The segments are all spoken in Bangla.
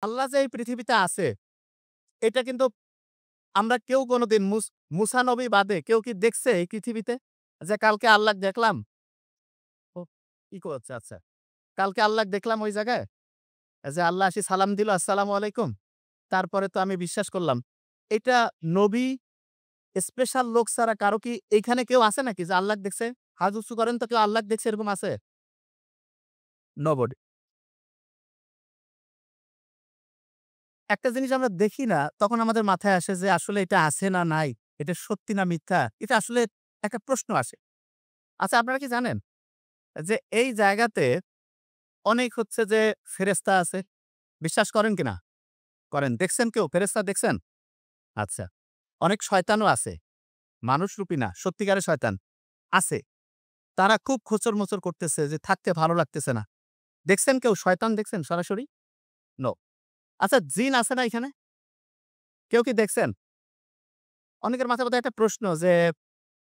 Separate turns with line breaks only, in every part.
আল্লাহ যে এই পৃথিবীতে আছে, এটা কিন্তু আমরা কেউ কোনোদিন মুসা নবী বাদে কেউ কি দেখছে এই পৃথিবীতে? যে কালকে আল্লাহ দেখলাম? ও ইকো হচ্ছে আচ্ছা। কালকে আল্লাহ দেখলাম ওই জায়গায়? যে আল্লাহ এসে সালাম দিল, "আসসালামু আলাইকুম।" তারপরে তো আমি বিশ্বাস করলাম। এটা নবী স্পেশাল লোক ছাড়া কারো কি এইখানে কেউ আছে নাকি যে আল্লাহ দেখছে? হাত উঁচু করেন তো কেউ আল্লাহ দেখছে এরকম আছে? নোবডি। একটা জিনিস আমরা দেখি না, তখন আমাদের মাথায় আসে যে আসলে এটা আছে না নাই, এটা সত্যি না মিথ্যা? এটা আসলে একটা প্রশ্ন আসে। আচ্ছা আপনারা কি জানেন যে এই জায়গাতে অনেক হচ্ছে যে ফেরেশতা আছে। বিশ্বাস করেন কিনা? করেন। দেখছেন কেউ ফেরেশতা দেখছেন? আচ্ছা। অনেক শয়তানও আছে। মানুষরূপী না, সত্যিকারের শয়তান আছে। তারা খুব খোঁচর-মোচর করতেছে যে থাকতে ভালো লাগতেছে না। দেখছেন কেউ শয়তান দেখছেন সরাসরি? নো। আচ্ছা জিন আছে না এখানে? কেউ কি দেখছেন? অনেকের মাথায় বোধহয় একটা প্রশ্ন যে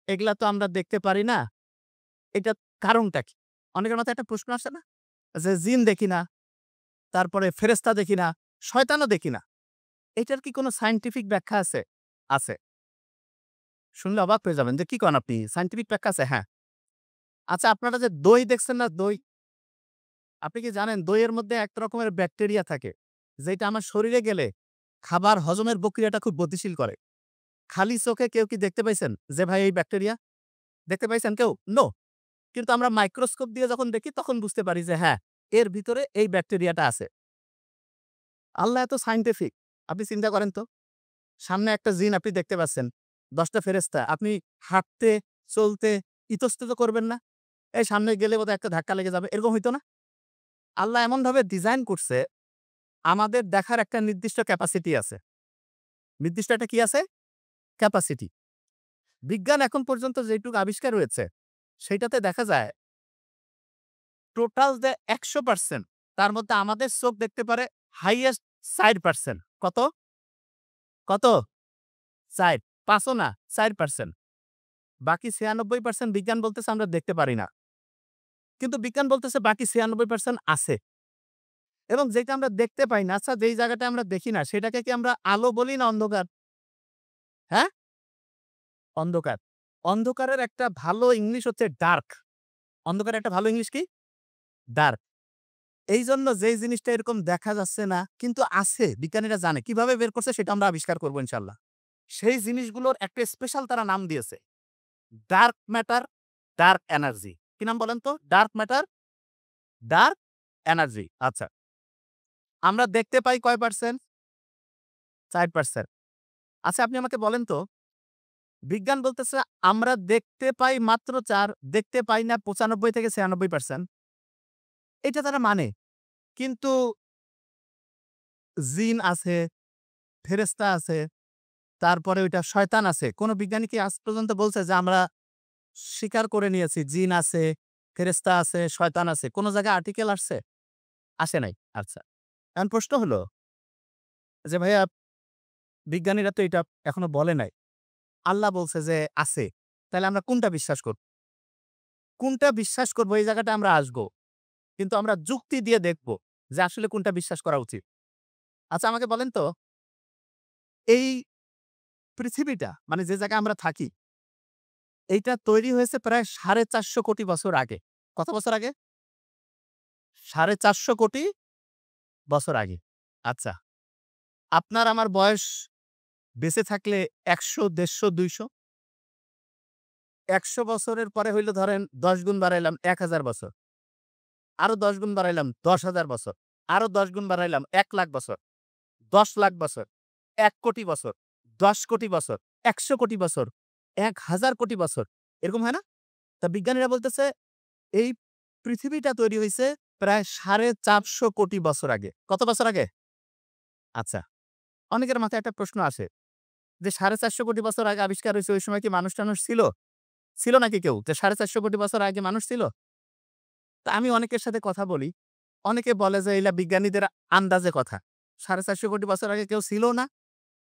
এগুলা তো আমরা দেখতে পারি না। এটার কারণটা কি? অনেকের মাথায় একটা প্রশ্ন আসে না? যে জিন দেখি না, তারপরে ফেরেশতা দেখি না, শয়তানও দেখি না। এটার কি কোনো সায়েন্টিফিক ব্যাখ্যা আছে? আছে। শুনলে অবাক হয়ে যাবেন যে কি কন আপনি? সায়েন্টিফিক ব্যাখ্যা আছে? হ্যাঁ। আচ্ছা আপনারা যে দই দেখছেন না দই? আপনি কি জানেন দইয়ের মধ্যে এক রকমের ব্যাকটেরিয়া থাকে, যেটা আমার শরীরে গেলে খাবার হজমের প্রক্রিয়াটা খুব গতিশীল করে। খালি চোখে কেউ কি দেখতে পাইছেন যে ভাই এই ব্যাকটেরিয়া? দেখতে পাইছেন কেউ? নো। কিন্তু আমরা মাইক্রোস্কোপ দিয়ে যখন দেখি তখন বুঝতে পারি যে হ্যাঁ, এর ভিতরে এই ব্যাকটেরিয়াটা আছে। আল্লাহ এত সায়েন্টিফিক। আপনি চিন্তা করেন তো। সামনে একটা জিন আপনি দেখতে পাচ্ছেন। ১০ টা ফেরেশতা। আপনি হাঁটতে, চলতে ইতস্তত করবেন না? এই সামনে গেলে বোধহয় একটা ধাক্কা লেগে যাবে। এরকম হইতো না? আল্লাহ এমনভাবে ডিজাইন করছে, আমাদের দেখার একটা নির্দিষ্ট ক্যাপাসিটি আছে। নির্দিষ্ট একটা কি আছে? ক্যাপাসিটি। বিজ্ঞান এখন পর্যন্ত যেটুকু আবিষ্কার হয়েছে, সেইটাতে দেখা যায় টোটাল যে ১০০% তার মধ্যে আমাদের চোখ দেখতে পারে হাইয়েস্ট ৪% কত? কত? ৪ ৫ ও না ৪%। বাকি ৯৬% বিজ্ঞান বলতেছে আমরা দেখতে পারি না। কিন্তু বিজ্ঞান বলতেছে বাকি ৯৬% আছে। এবং যেটা আমরা দেখতে পাই না, আচ্ছা যেই জায়গাটা আমরা দেখি না সেটাকে কি আমরা আলো বলি না অন্ধকার? হ্যাঁ? অন্ধকার। অন্ধকারের একটা ভালো ইংলিশ হচ্ছে ডার্ক। অন্ধকারের একটা ভালো ইংলিশ কি? ডার্ক। এইজন্য যেই জিনিসটা এরকম দেখা যাচ্ছে না কিন্তু আছে, বিজ্ঞানীরা জানে। কিভাবে বের করছে সেটা আমরা আবিষ্কার করব ইনশাআল্লাহ। সেই জিনিসগুলোর একটা স্পেশাল তারা নাম দিয়েছে। Dark matter, dark energy. কি নাম বলেন তো? Dark matter, dark energy. আচ্ছা। আমরা দেখতে পাই কয় পার্সেন্ট? ৪%। আচ্ছা আপনি আমাকে বলেন তো, বিজ্ঞান বলতেছে আমরা দেখতে পাই মাত্র ৪, দেখতে পাই না ৯৫ থেকে ৯৬%। এটা তারা মানে। কিন্তু জিন আছে, ফেরেশতা আছে, তারপরে ওইটা শয়তান আছে। কোন বিজ্ঞানী কি আজ পর্যন্ত বলছে যে আমরা স্বীকার করে নিয়েছি জিন আছে, ফেরেশতা আছে, শয়তান আছে। কোন জায়গায় আর্টিকেল আসছে? আসে নাই। আচ্ছা। এখন প্রশ্ন হলো যে ভাইয়া বিজ্ঞানীরা তো এটা এখনো বলে নাই। আল্লাহ বলছে যে আছে। তাইলে আমরা কোনটা বিশ্বাস করব? কোনটা বিশ্বাস করব এই জায়গাটা আমরা আসবো। কিন্তু আমরা যুক্তি দিয়ে দেখব যে আসলে কোনটা বিশ্বাস করা উচিত। আচ্ছা আমাকে বলেন তো এই পৃথিবীটা মানে যে জায়গায় আমরা থাকি, এইটা তৈরি হয়েছে প্রায় ৪৫০ কোটি বছর আগে। কত বছর আগে? ৪৫০ কোটি বছর আগে। আচ্ছা। আপনার আমার বয়স বেঁচে থাকলে ১০০, ১৫০, ২০০? ১০০ বছরের পরে হইলো ধরেন ১০ গুণ বাড়াইলাম ১,০০০ বছর। আরো ১০ গুণ বাড়াইলাম ১০,০০০ বছর। আরো ১০ গুণ বাড়াইলাম ১,০০,০০০ বছর, ১০,০০,০০০ বছর, ১,০০,০০,০০০ বছর, ১০,০০,০০,০০০ বছর, ১০০,০০,০০,০০০ বছর, ১,০০০,০০,০০,০০০ বছর। এরকম হয় না? তা বিজ্ঞানীরা বলতেছে এই পৃথিবীটা তৈরি হইছে প্রায় ৪৫০ কোটি বছর আগে। কত বছর আগে? আচ্ছা। অনেকের মাথায় একটা প্রশ্ন আসে যে ৪৫০ কোটি বছর আগে আবিষ্কার হইছে ওই সময় কি মানুষ-টানুষ ছিল? ছিল নাকি কেউ? যে ৪৫০ কোটি বছর আগে মানুষ ছিল? তা আমি অনেকের সাথে কথা বলি। অনেকে বলে যে এইলা বিজ্ঞানীদের আন্দাজে কথা। ৪৫০ কোটি বছর আগে কেউ ছিল না।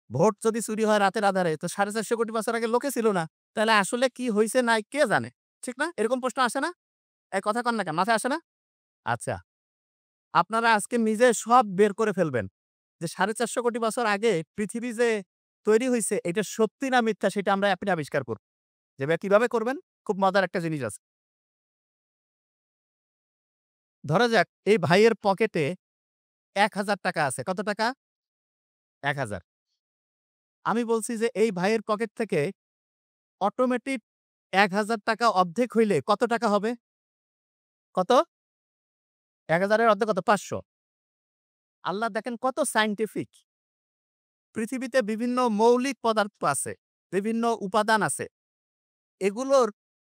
ভোট যদি চুরি হয় রাতের আঁধারে তো ৪৫০ কোটি বছর আগে লোকে ছিল না। তাহলে আসলে কি হইছে নাই কে জানে? ঠিক না? এরকম প্রশ্ন আসে না? এই কথা কন না কেন? মাথায় আসে না? আচ্ছা। আপনারা আজকে নিজে সব বের করে ফেলবেন। যে ৪৫০ কোটি বছর আগে পৃথিবী যে তৈরি হইছে এটা সত্যি না মিথ্যা সেটা আমরা আপনি আবিষ্কার করব। যে ভাই কিভাবে করবেন? খুব মজার একটা জিনিস আছে। ধরা যাক এই ভাইয়ের পকেটে ৳১,০০০ আছে। কত টাকা? ১,০০০। আমি বলছি যে এই ভাইয়ের পকেট থেকে অটোমেটিক ৳১,০০০ অর্ধেক হইলে কত টাকা হবে? কত? ১,০০০ এর অর্ধেক কত? ৫০০। আল্লাহ দেখেন কত সায়েন্টিফিক। পৃথিবীতে বিভিন্ন মৌলিক পদার্থ আছে, বিভিন্ন উপাদান আছে। এগুলোর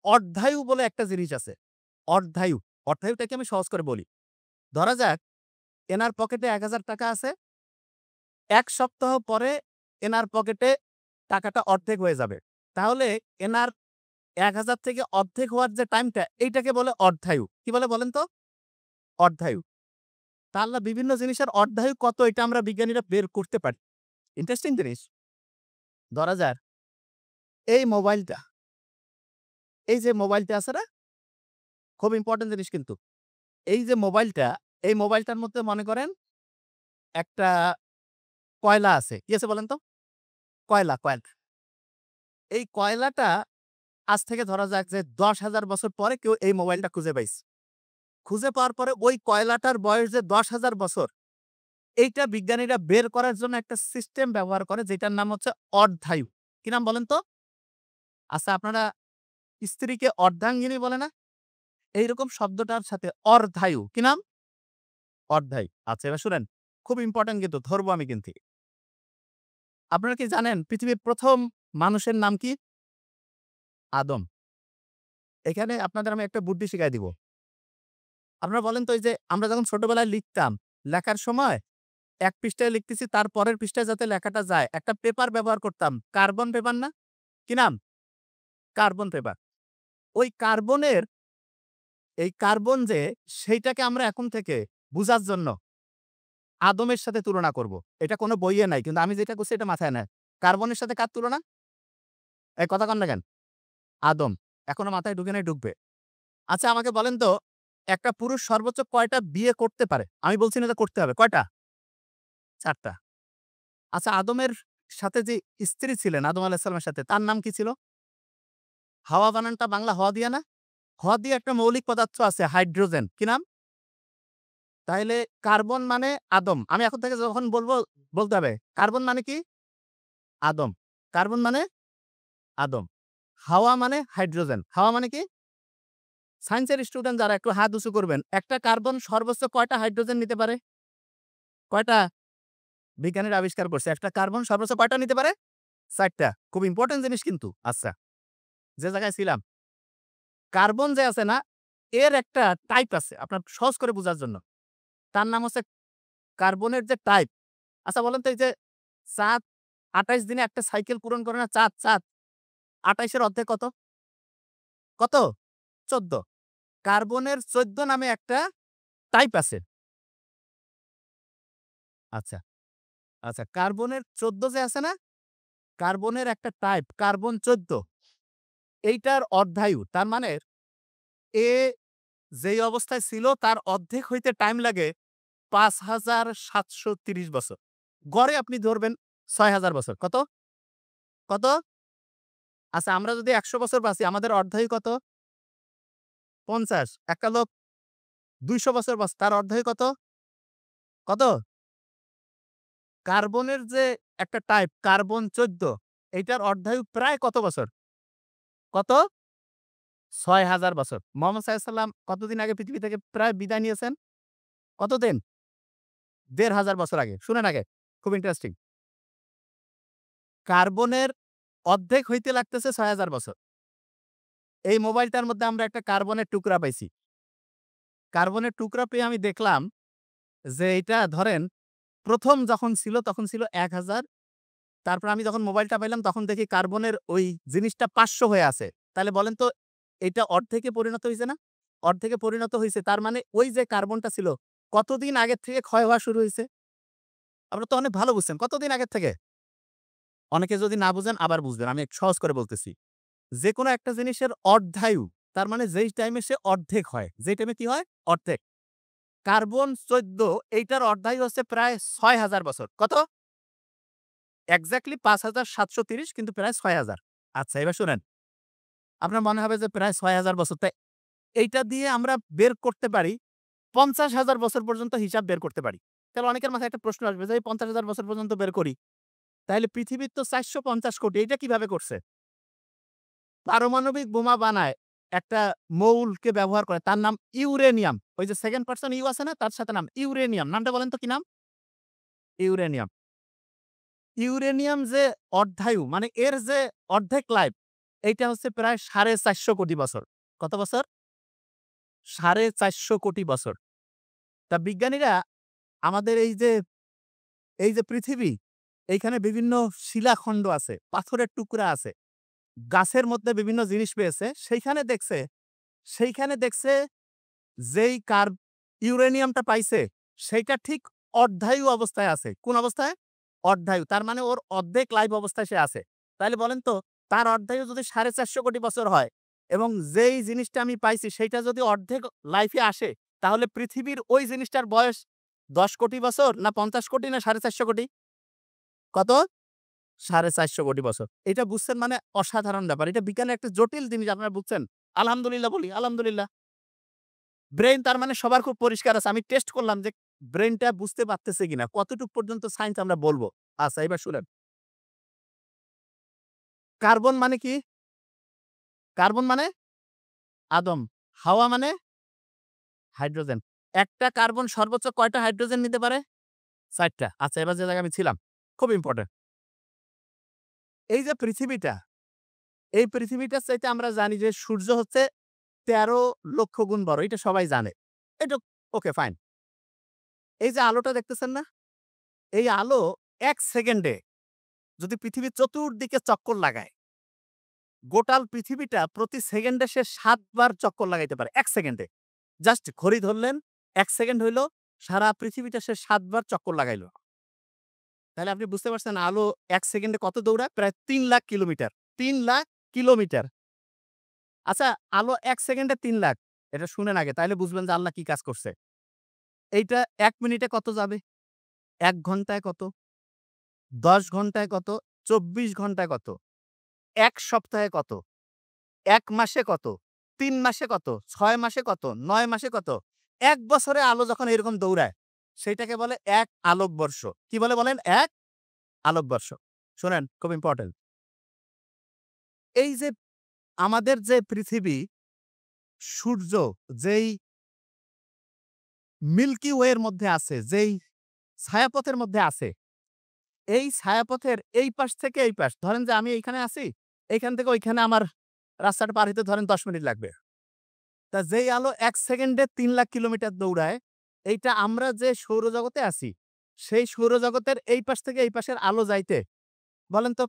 অর্ধায়ু বলে একটা জিনিস আছে। অর্ধায়ু। অর্ধায়ুটাকে আমি সহজ করে বলি। ধরা যাক এনার পকেটে ৳১,০০০ আছে। ১ সপ্তাহ পরে এনার পকেটে টাকাটা অর্ধেক হয়ে যাবে। তাহলে এনার ১,০০০ থেকে অর্ধেক হওয়ার যে টাইমটা এইটাকে বলে অর্ধায়ু। কি বলে বলেন তো? অর্ধায়ু। তা আল্লাহ বিভিন্ন জিনিসের অর্ধায়ু কত এটা আমরা বিজ্ঞানীরা বের করতে পারি। ইন্টারেস্টিং জিনিস। ধরা যাক এই মোবাইলটা, এই যে মোবাইলটা আছে না? খুব ইম্পোর্টেন্ট জিনিস কিন্তু। এই যে মোবাইলটা, এই মোবাইলটার মধ্যে মনে করেন একটা কয়লা আছে। কি আছে বলেন তো? কয়লা। এই কয়লাটা আজ থেকে ধরা যাক যে ১০,০০০ বছর পরে কেউ এই মোবাইলটা খুঁজে পাইছে। খুঁজে পাওয়ার পরে ওই কয়লাটার বয়স যে ১০,০০০ বছর, এইটা বিজ্ঞানীরা বের করার জন্য একটা সিস্টেম ব্যবহার করে যেটার নাম হচ্ছে অর্ধায়ু। কি নাম বলেন তো? আচ্ছা আপনারা স্ত্রীকে অর্ধাঙ্গিনী বলে না? এইরকম শব্দটার সাথে অর্ধায়ু। কি নাম? অর্ধায়ু। আচ্ছা এবার শুনেন। খুব ইম্পোর্টেন্ট কিন্তু ধরবো আমি কিন্তু। আপনারা কি জানেন পৃথিবীর ১ম মানুষের নাম কি? আদম। এখানে আপনাদের আমি একটা বুদ্ধি শিখাই দিব। আপনারা বলেন তো এই যে আমরা যখন ছোটবেলায় লিখতাম, লেখার সময় ১ পৃষ্ঠায় লিখতেছি তার পরের পৃষ্ঠায় যাতে লেখাটা যায়, একটা পেপার ব্যবহার করতাম। কার্বন পেপার না? কি নাম? Carbon paper. ওই কার্বনের এই কার্বন যে সেইটাকে আমরা এখন থেকে বুঝার জন্য আদমের সাথে তুলনা করব। এটা কোন বইয়ে নাই। কিন্তু আমি যেটা করছি এটা মাথায় নেয়। কার্বনের সাথে কার তুলনা? এই কথা কন না কেন? আদম। এখনো মাথায় ঢুকে নাই, ঢুকবে। আচ্ছা আমাকে বলেন তো, একটা পুরুষ সর্বোচ্চ কয়টা বিয়ে করতে পারে? আমি বলছি না যে করতে হবে। কয়টা? ৪ টা। আচ্ছা আদমের সাথে যে স্ত্রী ছিলেন আদম আলাইহিস সালামের সাথে তার নাম কি ছিল? হাওয়া বানানটা বাংলা হ দিয়া না? হ দিয়ে একটা মৌলিক পদার্থ আছে হাইড্রোজেন। কি নাম? তাইলে কার্বন মানে আদম। আমি এখন থেকে যখন বলব বলতে হবে। কার্বন মানে কি? আদম। কার্বন মানে আদম। হাওয়া মানে হাইড্রোজেন। হাওয়া মানে কি? সায়েন্সের স্টুডেন্ট যারা একটু হাত উঁচু করবেন। একটা কার্বন সর্বোচ্চ কয়টা হাইড্রোজেন নিতে পারে? কয়টা? বিজ্ঞানীরা আবিষ্কার করছে। একটা কার্বন সর্বোচ্চ কয়টা নিতে পারে? ৪ টা। খুব ইম্পোর্টেন্ট জিনিস কিন্তু। আচ্ছা, যে জায়গায় ছিলাম। কার্বন যে আছে না, এর একটা টাইপ আছে। আপনার সহজ করে বুঝার জন্য। তার নাম হচ্ছে কার্বনের যে টাইপ। আচ্ছা বলেন তো এই যে চাঁদ ২৮ দিনে একটা সাইকেল পূরণ করে না চাঁদ। ২৮ এর অর্ধেক কত? কত? ১৪। কার্বনের ১৪ নামে একটা টাইপ আছে। আচ্ছা, আচ্ছা কার্বনের ১৪ যে আছে না? কার্বনের একটা টাইপ কার্বন ১৪ এইটার অর্ধায়ু। তার মানে এ যেই অবস্থায় ছিল তার অর্ধেক হইতে টাইম লাগে ৫,৭৩০ বছর। গড়ে আপনি ধরবেন ৬,০০০ বছর। কত? কত? আচ্ছা আমরা যদি ১০০ বছর বাঁচি আমাদের অর্ধায়ু কত? ৫০। একটা লোক ২০০ বছর বাঁচে তার অর্ধায়ু কত? কত? কার্বনের যে একটা টাইপ কার্বন ১৪ এইটার অর্ধায়ু প্রায় কত বছর? কত? ৬,০০০ বছর। মোহাম্মদ সাঃ কতদিন আগে পৃথিবী থেকে প্রায় বিদায় নিয়েছেন? কতদিন? ১,৫০০ বছর আগে। শুনেন আগে। খুব ইন্টারেস্টিং। কার্বনের অর্ধেক হইতে লাগতেছে ৬,০০০ বছর। এই মোবাইলটার মধ্যে আমরা একটা কার্বনের টুকরা পাইছি। কার্বনের টুকরা পেয়ে আমি দেখলাম যে এইটা ধরেন ১ম যখন ছিল তখন ছিল ১,০০০। তারপর আমি যখন মোবাইলটা পাইলাম তখন দেখি কার্বনের ওই জিনিসটা ৫০০ হয়ে আছে। তাহলে বলেন তো এটা অর্ধেকে পরিণত হইছে না? অর্ধেকে পরিণত হইছে। তার মানে ওই যে কার্বনটা ছিল কতদিন আগের থেকে ক্ষয় হওয়া শুরু হইছে? আপনারা তো অনেক ভালো বুঝছেন। কতদিন আগের থেকে? অনেকে যদি না বুঝেন আবার বুঝবেন। আমি একটু সহজ করে বলতেছি। যেকোনো একটা জিনিসের অর্ধায়ু তার মানে যেই টাইমে সে অর্ধেক হয়। যেই টাইমে কি হয়? অর্ধেক। কার্বন ১৪ এইটার অর্ধায়ু হচ্ছে প্রায় ৬,০০০ বছর। কত? এক্সাক্টলি ৫,৭৩০ কিন্তু প্রায় ৬,০০০। আচ্ছা এবার শুনেন। আপনার মনে হবে যে প্রায় ৬,০০০ বছর। তাই এইটা দিয়ে আমরা বের করতে পারি ৫০,০০০ বছর পর্যন্ত হিসাব বের করতে পারি। তাহলে অনেকের মাথায় একটা প্রশ্ন আসবে যে এই ৫০,০০০ বছর পর্যন্ত বের করি। তাইলে পৃথিবীর তো ৪৫০ কোটি। এইটা কিভাবে করছে? পারমাণবিক বোমা বানায় একটা মৌলকে ব্যবহার করে। তার নাম ইউরেনিয়াম। ওই যে 2nd পারসন ইউ আছে না? তার সাথে নাম ইউরেনিয়াম। নামটা বলেন তো কি নাম? ইউরেনিয়াম। ইউরেনিয়াম যে অর্ধায়ু মানে এর যে অর্ধেক লাইফ এইটা হচ্ছে প্রায় ৪৫০ কোটি বছর। কত বছর? ৪৫০ কোটি বছর। তা বিজ্ঞানীরা আমাদের এই যে পৃথিবী, এইখানে বিভিন্ন শিলাখণ্ড আছে, পাথরের টুকরা আছে, গাছের মধ্যে বিভিন্ন জিনিস পেয়েছে। সেইখানে দেখছে যেই ইউরেনিয়ামটা পাইছে সেইটা ঠিক অর্ধায়ু অবস্থায় আছে। কোন অবস্থায়? অর্ধায়ু। তার মানে ওর অর্ধেক লাইফ অবস্থায় সে আছে। তাইলে বলেন তো তার অর্ধায়ু যদি ৪৫০ কোটি বছর হয় এবং যেই জিনিসটা আমি পাইছি সেইটা যদি অর্ধেক লাইফে আসে তাহলে পৃথিবীর ওই জিনিসটার বয়স ১০ কোটি বছর না ৫০ কোটি না ৪৫০ কোটি? কত? ৪৫০ কোটি বছর। এটা বুঝছেন মানে অসাধারণ ব্যাপার। এটা বিজ্ঞানের একটা জটিল জিনিস আপনারা বুঝছেন। আলহামদুলিল্লাহ বলি, আলহামদুলিল্লাহ। ব্রেইন তার মানে সবার খুব পরিষ্কার আছে। আমি টেস্ট করলাম যে ব্রেইনটা বুঝতে পারতেছে কিনা। কতটুক পর্যন্ত সায়েন্স আমরা বলব। আচ্ছা এবার শুনেন। কার্বন মানে কি? কার্বন মানে আদম। হাওয়া মানে হাইড্রোজেন। একটা কার্বন সর্বোচ্চ কয়টা হাইড্রোজেন নিতে পারে? ৪ টা। আচ্ছা এবার যে জায়গায় আমি ছিলাম। খুব ইম্পোর্টেন্ট। এই যে পৃথিবীটা, এই পৃথিবীটার চাইতে আমরা জানি যে সূর্য হচ্ছে ১৩ লক্ষ গুণ বড়। এটা সবাই জানে। এটা ওকে ফাইন। এই যে আলোটা দেখতেছেন না? এই আলো ১ সেকেন্ডে যদি পৃথিবীর চতুর্দিকে চক্কর লাগায়, গোটাল পৃথিবীটা প্রতি সেকেন্ডে সে ৭ বার চক্কর লাগাইতে পারে। ১ সেকেন্ডে। জাস্ট ঘড়ি ধরলেন, ১ সেকেন্ড হইল, সারা পৃথিবীটা সে ৭ বার চক্কর লাগাইল। তাহলে আপনি বুঝতে পারছেন আলো ১ সেকেন্ডে কত দৌড়ায়? প্রায় ৩,০০,০০০ কিলোমিটার। ৩,০০,০০০ কিলোমিটার। আচ্ছা আলো ১ সেকেন্ডে ৩,০০,০০০। এটা শুনেন আগে তাইলে বুঝবেন যে আল্লাহ কি কাজ করছে। এইটা ১ মিনিটে কত যাবে? ১ ঘন্টায় কত? ১০ ঘন্টায় কত? ২৪ ঘন্টায় কত? ১ সপ্তাহে কত? ১ মাসে কত? ৩ মাসে কত? ৬ মাসে কত? ৯ মাসে কত? ১ বছরে আলো যখন এরকম দৌড়ায়, সেইটাকে বলে ১ আলোকবর্ষ। কি বলে বলেন? ১ আলোকবর্ষ। শোনেন খুব ইম্পোর্টেন্ট। এই যে আমাদের যে পৃথিবী, সূর্য যেই মিল্কি ওয়ে এর মধ্যে আছে, যেই ছায়াপথের মধ্যে আছে, এই ছায়াপথের এই পাশ থেকে এই পাশ, ধরেন যে আমি এইখানে আছি, এইখান থেকে ওইখানে আমার রাস্তাটা পার হইতে ধরেন ১০ মিনিট লাগবে। তা যেই আলো ১ সেকেন্ডে ৩,০০,০০০ কিলোমিটার দৌড়ায়, এইটা আমরা যে সৌরজগতে আছি, সেই সৌরজগতের এই পাশ থেকে এই পাশের আলো যাইতে বলেন তো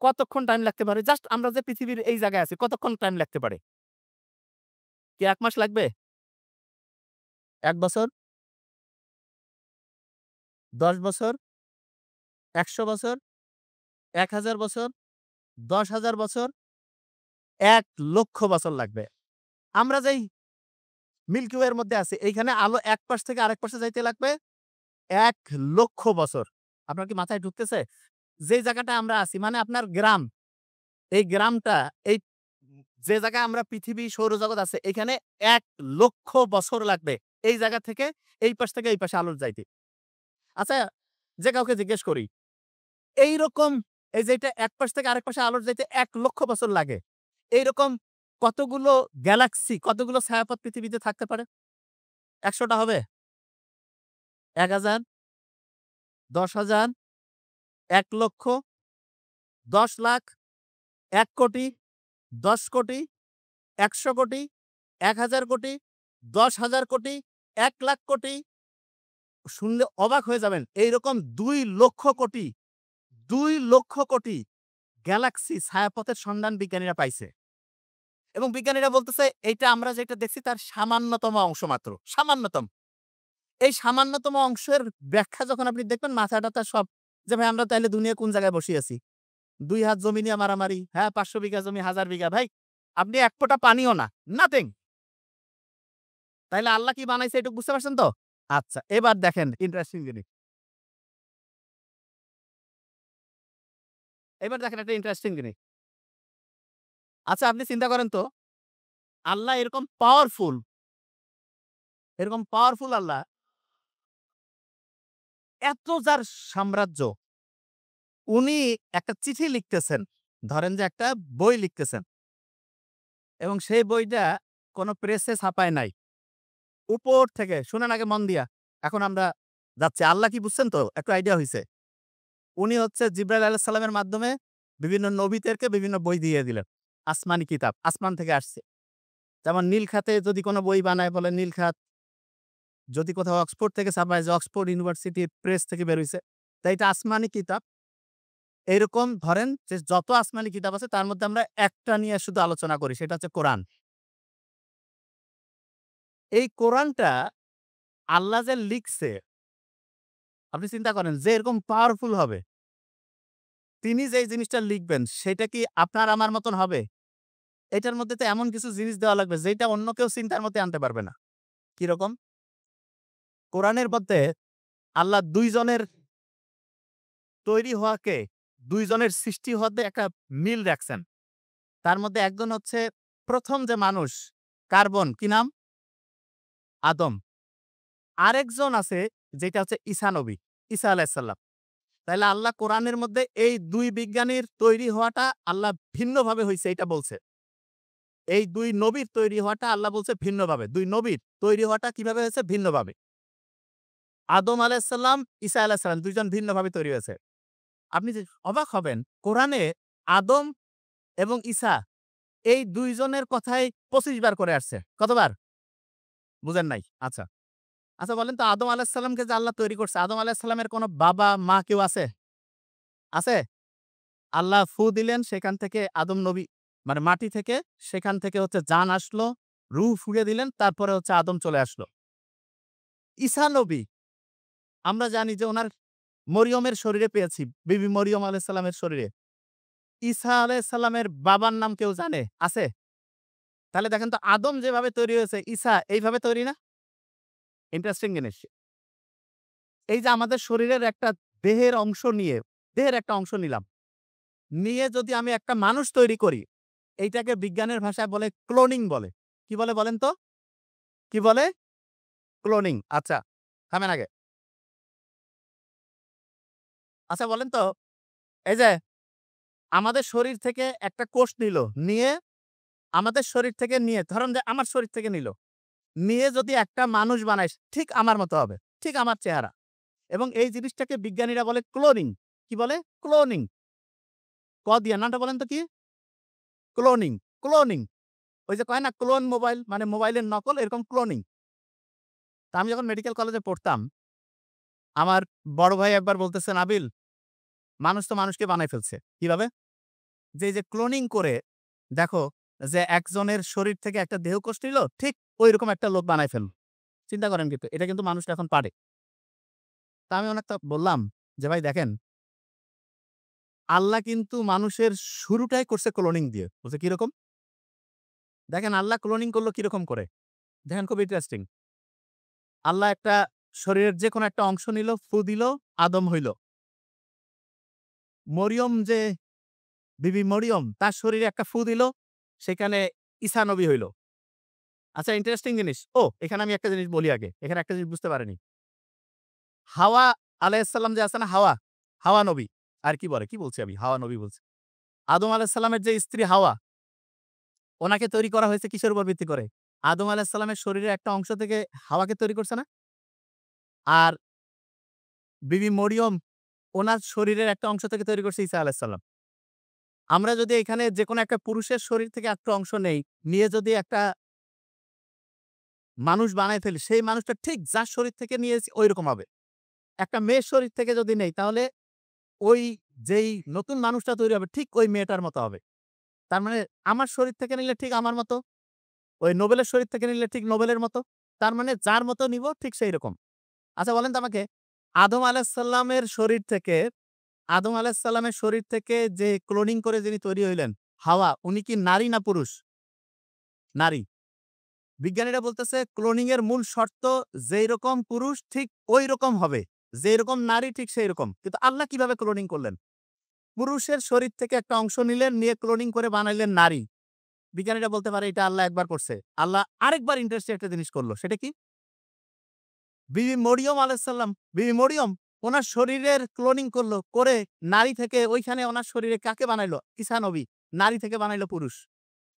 কতক্ষণ টাইম লাগতে পারে? জাস্ট আমরা যে পৃথিবীর এই জায়গায় আছি, কতক্ষণ টাইম লাগতে পারে? কি ১ মাস লাগবে? ১ বছর? ১০ বছর? ১০০ বছর? ১,০০০ বছর? ১০,০০০ বছর? ১,০০,০০০ বছর লাগবে। আমরা যেই মিল্কি ওয়ে এর মধ্যে আছি, এইখানে আলো এক পাশ থেকে আরেক পাশে যাইতে লাগবে ১,০০,০০০ বছর। আপনার কি মাথায় ঢুকতেছে? যেই জায়গাটায় আমরা আছি মানে আপনার গ্রাম, এই গ্রামটা এই যে জায়গায় আমরা পৃথিবী সৌরজগৎ আছে এখানে ১,০০,০০০ বছর লাগবে এই জায়গা থেকে এই পাশ থেকে এই পাশে আলোর যাইতে। আচ্ছা যে কাউকে জিজ্ঞেস করি, এইরকম এই যে এটা এক পাশ থেকে আরেক পাশে আলোর যাইতে ১,০০,০০০ বছর লাগে। এইরকম কতগুলো গ্যালাক্সি, কতগুলো ছায়াপথ পৃথিবীতে থাকতে পারে? ১০০ টা হবে? ১,০০০, ১০,০০০, ১,০০,০০০, ১০,০০,০০০, ১,০০,০০,০০০, ১০,০০,০০,০০০, ১০০,০০,০০,০০০, ১,০০০,০০,০০,০০০, ১০,০০০,০০,০০,০০০, ১,০০,০০০,০০,০০০ শুনলে অবাক হয়ে যাবেন। এইরকম ২,০০,০০,০০,০০,০০০ ২,০০,০০,০০,০০০ গ্যালাক্সি ছায়াপথের সন্ধান বিজ্ঞানীরা পাইছে। এবং বিজ্ঞানীরা বলতেছে এইটা আমরা যেটা দেখছি তার সামান্যতম অংশ মাত্র। সামান্যতম। এই সামান্যতম অংশের ব্যাখ্যা যখন আপনি দেখবেন মাথা-টাথা সব যে ভাই আমরা তাইলে দুনিয়ায় কোন জায়গায় বসে আছি? ২ হাত জমি নিয়ে মারামারি। হ্যাঁ, ৫০০ বিঘা জমি, ১,০০০ বিঘা। ভাই আপনি এক ফোঁটা পানিও না। নাথিং। তাইলে আল্লাহ কি বানাইছে এটুকু বুঝতে পারছেন তো? আচ্ছা, এবার দেখেন ইন্টারেস্টিং জিনিস। এবার দেখেন একটা ইন্টারেস্টিং জিনিস। আচ্ছা আপনি চিন্তা করেন তো, আল্লাহ এরকম পাওয়ারফুল আল্লাহ, এত যার সাম্রাজ্য, উনি একটা চিঠি লিখতেছেন। ধরেন যে একটা বই লিখতেছেন এবং সেই বইটা কোন প্রেসে ছাপায় নাই। উপর থেকে শুনেন আগে মন দিয়া। এখন আমরা যাচ্ছি। আল্লাহ কি বুঝছেন তো? একটু আইডিয়া হইছে। উনি হচ্ছে জিবরাইল আলাইহিস সালামের মাধ্যমে বিভিন্ন নবীদেরকে বিভিন্ন বই দিয়ে দিলেন। আসমানি কিতাব, আসমান থেকে আসছে। যেমন নীলখাতে যদি কোন বই বানায় বলে নীলখাত, যদি কোথাও অক্সফোর্ড থেকে ছাপায় যে অক্সফোর্ড ইউনিভার্সিটির প্রেস থেকে বের হইছে। তো এটা আসমানি কিতাব। এইরকম ধরেন যে যত আসমানি কিতাব আছে তার মধ্যে আমরা একটা নিয়ে শুধু আলোচনা করি সেটা হচ্ছে কোরআন। এই কোরআনটা আল্লাহ যে লিখছে, আপনি চিন্তা করেন যে এরকম পাওয়ারফুল হবে, তিনি যেই জিনিসটা লিখবেন সেটা কি আপনার আমার মতন হবে? এটার মধ্যে তো এমন কিছু জিনিস দেওয়া লাগবে যেটা অন্য কেউ চিন্তার মধ্যে আনতে পারবে না। কিরকম? কোরআনের মধ্যে আল্লাহ ২ জনের তৈরি হওয়াকে, ২ জনের সৃষ্টি হওয়াতে একটা মিল রাখছেন। তার মধ্যে একজন হচ্ছে ১ম যে মানুষ, কার্বন কি নাম? আদম। আরেকজন আছে যেটা হচ্ছে ঈসা নবী, ঈসা আলাইহিস সালাম। তাইলে আল্লাহ কোরআনের মধ্যে এই ২ বিজ্ঞানীর তৈরি হওয়াটা আল্লাহ ভিন্নভাবে হইছে এইটা বলছে। এই ২ নবীর তৈরি হওয়াটা আল্লাহ বলছে ভিন্নভাবে। ২ নবীর তৈরি হওয়াটা কিভাবে হয়েছে? ভিন্নভাবে। আদম আলাইহিস সালাম, ঈসা আলাইহিস সালাম ২ জন ভিন্নভাবে তৈরি হয়েছে। আপনি যে অবাক হবেন, কোরআনে আদম এবং ঈসা এই ২ জনের কথাই ২৫ বার করে আসছে। কতবার? বুঝেন নাই? আচ্ছা। আচ্ছা বলেন তো আদম আলাইহিস সালামকে যে আল্লাহ তৈরি করছে, আদম আলাইহিস সালামের কোন বাবা, মা কেউ আছে? আছে? আল্লাহ ফু দিলেন সেখান থেকে আদম নবী মানে মাটি থেকে সেখান থেকে হচ্ছে জান আসলো, রূহ ফুঁকে দিলেন তারপরে হচ্ছে আদম চলে আসলো। ঈসা নবী আমরা জানি যে উনার মরিয়মের শরীরে পেয়েছি। বিবি মরিয়ম আলাইহিস সালামের শরীরে। ঈসা আলাইহিস সালামের বাবার নাম কেউ জানে? আছে? তাহলে দেখেন তো আদম যেভাবে তৈরি হয়েছে ঈসা এইভাবে তৈরি না? ইন্টারেস্টিং জিনিস। এই যে আমাদের শরীরের একটা দেহের অংশ নিয়ে, দেহের একটা অংশ নিলাম। নিয়ে যদি আমি একটা মানুষ তৈরি করি, এইটাকে বিজ্ঞানের ভাষায় বলে ক্লোনিং বলে। কি বলে বলেন তো? কি বলে? ক্লোনিং। আচ্ছা, থামেন আগে। আচ্ছা বলেন তো, এই যে আমাদের শরীর থেকে একটা কোষ নিল, নিয়ে আমাদের শরীর থেকে নিয়ে ধরেন যে আমার শরীর থেকে নিল। নিয়ে যদি একটা মানুষ বানায় ঠিক আমার মতো হবে। ঠিক আমার চেহারা। এবং এই জিনিসটাকে বিজ্ঞানীরা বলে ক্লোনিং। কি বলে? ক্লোনিং। ক দিয়া নামটা বলেন তো কি? Cloning, cloning. ওই যে কয় না ক্লোন মোবাইল মানে মোবাইলের নকল এরকম ক্লোনিং। তা আমি যখন মেডিকেল কলেজে পড়তাম, আমার বড় ভাই একবার বলতেছে, "নাবিল, মানুষ তো মানুষকে বানায় ফেলছে।" কিভাবে? যে এই যে ক্লোনিং করে দেখো যে একজনের শরীর থেকে একটা দেহকোষ নিল, ঠিক ঐরকম একটা লোক বানায় ফেলল। চিন্তা করেন কিন্তু এটা কিন্তু মানুষ এখন পারে। তা আমি অনেকটা বললাম যে, "ভাই দেখেন, আল্লাহ কিন্তু মানুষের শুরুটাই করছে ক্লোনিং দিয়ে।" বলছে, "কিরকম?" দেখেন আল্লাহ ক্লোনিং করল কিরকম করে? দেখেন খুব ইন্টারেস্টিং। আল্লাহ একটা শরীরের যেকোনো একটা অংশ নিল, ফু দিল, আদম হইল। মরিয়ম যে বিবি মরিয়ম তার শরীরে একটা ফু দিল, সেখানে ঈসা নবী হইল। আচ্ছা ইন্টারেস্টিং জিনিস। এখানে আমি একটা জিনিস বলি আগে। এখানে একটা জিনিস বুঝতে পারেনি। হাওয়া আলাইহিস সালাম যে আছে না হাওয়া, হাওয়া নবী। আর কি বলে? কি বলছি আমি? হাওয়া নবী বলছি। আদম আলাইহিস সালামের যে স্ত্রী হাওয়া, ওনাকে তৈরি করা হয়েছে কিসের উপর ভিত্তি করে? আদম আলাইহিস সালামের শরীরের একটা অংশ থেকে হাওয়াকে তৈরি করছে না? আর বিবি মরিয়ম ওনার শরীরের একটা অংশ থেকে তৈরি করছে ঈসা আলাইহিস সালাম। আমরা যদি এখানে যেকোনো একটা পুরুষের শরীর থেকে একটা অংশ নেই, নিয়ে যদি একটা মানুষ বানায় ফেলি, সেই মানুষটা ঠিক যার শরীর থেকে নিয়েছি ঐরকম হবে। একটা মেয়ের শরীর থেকে যদি নেই তাহলে ওই যেই নতুন মানুষটা তৈরি হবে ঠিক ওই মেয়েটার মতো হবে। তার মানে আমার শরীর থেকে নিলে ঠিক আমার মতো, ওই নোবেলের শরীর থেকে নিলে ঠিক নোবেলের মতো। তার মানে যার মতো নিব ঠিক সেইরকম। আচ্ছা বলেন তো আমাকে, আদম আলাইহিস সালামের শরীর থেকে আদম আলাইহিস সালামের শরীর থেকে যে ক্লোনিং করে যিনি তৈরি হইলেন, হাওয়া, উনি কি নারী না পুরুষ? নারী। বিজ্ঞানীরা বলতেছে ক্লোনিং এর মূল শর্ত যেই রকম পুরুষ ঠিক ওই রকম হবে। যেই রকম নারী ঠিক সেই রকম। কিন্তু আল্লাহ কিভাবে ক্লোনিং করলেন? পুরুষের শরীর থেকে একটা অংশ নিলেন, নিয়ে ক্লোনিং করে বানাইলেন নারী। বিজ্ঞানীরা বলতে পারে এটা আল্লাহ একবার করছে। আল্লাহ আরেকবার ইন্টারেস্টিং একটা জিনিস করল। সেটা কি? বিবি মরিয়ম আলাইহিস সালাম, বিবি মরিয়ম উনার শরীরের ক্লোনিং করল। করে নারী থেকে ওইখানে উনার শরীরে কাকে বানাইলো? ঈসা নবী। নারী থেকে বানাইলো পুরুষ।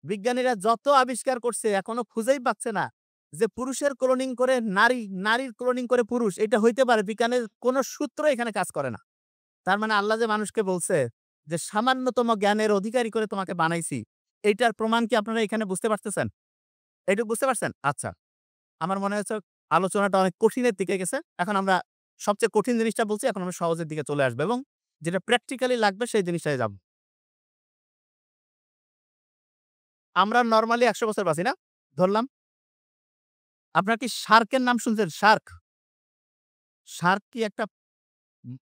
বিজ্ঞানীরা যত আবিষ্কার করছে এখনো খুঁজেই পাচ্ছে না যে পুরুষের ক্লোনিং করে নারী, নারীর ক্লোনিং করে পুরুষ এটা হইতে পারে। বিজ্ঞানের কোন সূত্র এখানে কাজ করে না। তার মানে আল্লাহ যে মানুষকে বলছে যে সামান্যতম জ্ঞানের অধিকারী করে তোমাকে বানাইছি। এইটার প্রমাণ কি আপনারা এখানে বুঝতে পারতেছেন? এইটুকু বুঝতে পারছেন? আচ্ছা। আমার মনে হচ্ছে আলোচনাটা অনেক কঠিনের দিকে গেছে। এখন আমরা সবচেয়ে কঠিন জিনিসটা বলছি, এখন আমরা সহজের দিকে চলে আসবো এবং যেটা প্র্যাকটিক্যালি লাগবে সেই জিনিসটায় যাব। আমরা নরমালি ১০০ বছর বাঁচি না? ধরলাম। আপনারা কি শার্কের নাম শুনছেন? শার্ক? শার্ক কি একটা উম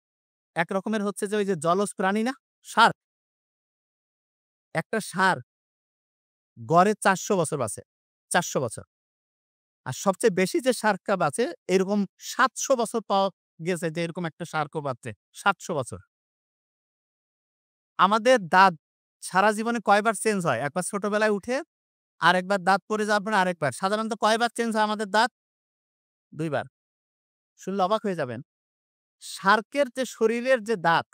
এক রকমের হচ্ছে যে ওই যে জলজ প্রাণী না? শার্ক। একটা ষাঁড় গড়ে ৪০০ বছর বাঁচে। ৪০০ বছর। আর সবচেয়ে বেশি যে শার্কটা বাঁচে এরকম ৭০০ বছর পাওয়া গেছে যে এরকম একটা শার্কও বাঁচে। ৭০০ বছর। আমাদের দাঁত সারা জীবনে কয়বার চেঞ্জ হয়? একবার ছোটবেলায় উঠে, আরেকবার দাঁত পড়ে যাওয়ার পরে আরেকবার। সাধারণত কয়বার চেঞ্জ হয় আমাদের দাঁত? ২ বার। শুনলে অবাক হয়ে যাবেন। শার্কের যে শরীরের যে দাঁত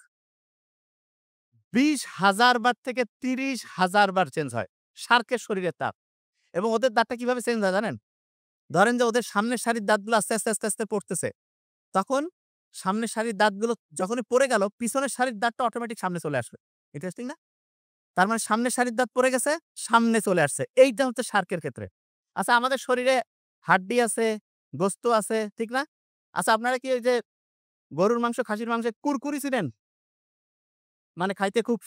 ২০,০০০ বার থেকে ৩০,০০০ বার চেঞ্জ হয়। শার্কের শরীরের দাঁত। এবং ওদের দাঁতটা কিভাবে চেঞ্জ হয় জানেন? ধরেন যে ওদের সামনের সারির দাঁতগুলো আস্তে, আস্তে পড়তেছে। তখন সামনের সারির দাঁতগুলো যখনই পড়ে গেল, পিছনের সারির দাঁতটা অটোমেটিক সামনে চলে আসবে। ইন্টারেস্টিং না? তার মানে সামনের সারির দাঁত পড়ে গেছে, সামনে চলে আসছে। এইটা হচ্ছে শার্কের ক্ষেত্রে। আচ্ছা আমাদের শরীরে হাড্ডি আছে, গোস্ত আছে, ঠিক না? আচ্ছা আপনারা কি ওই যে গরুর মাংস, খাসির মাংসে কুরকুরি চিনেন? মানে খাইতে খুব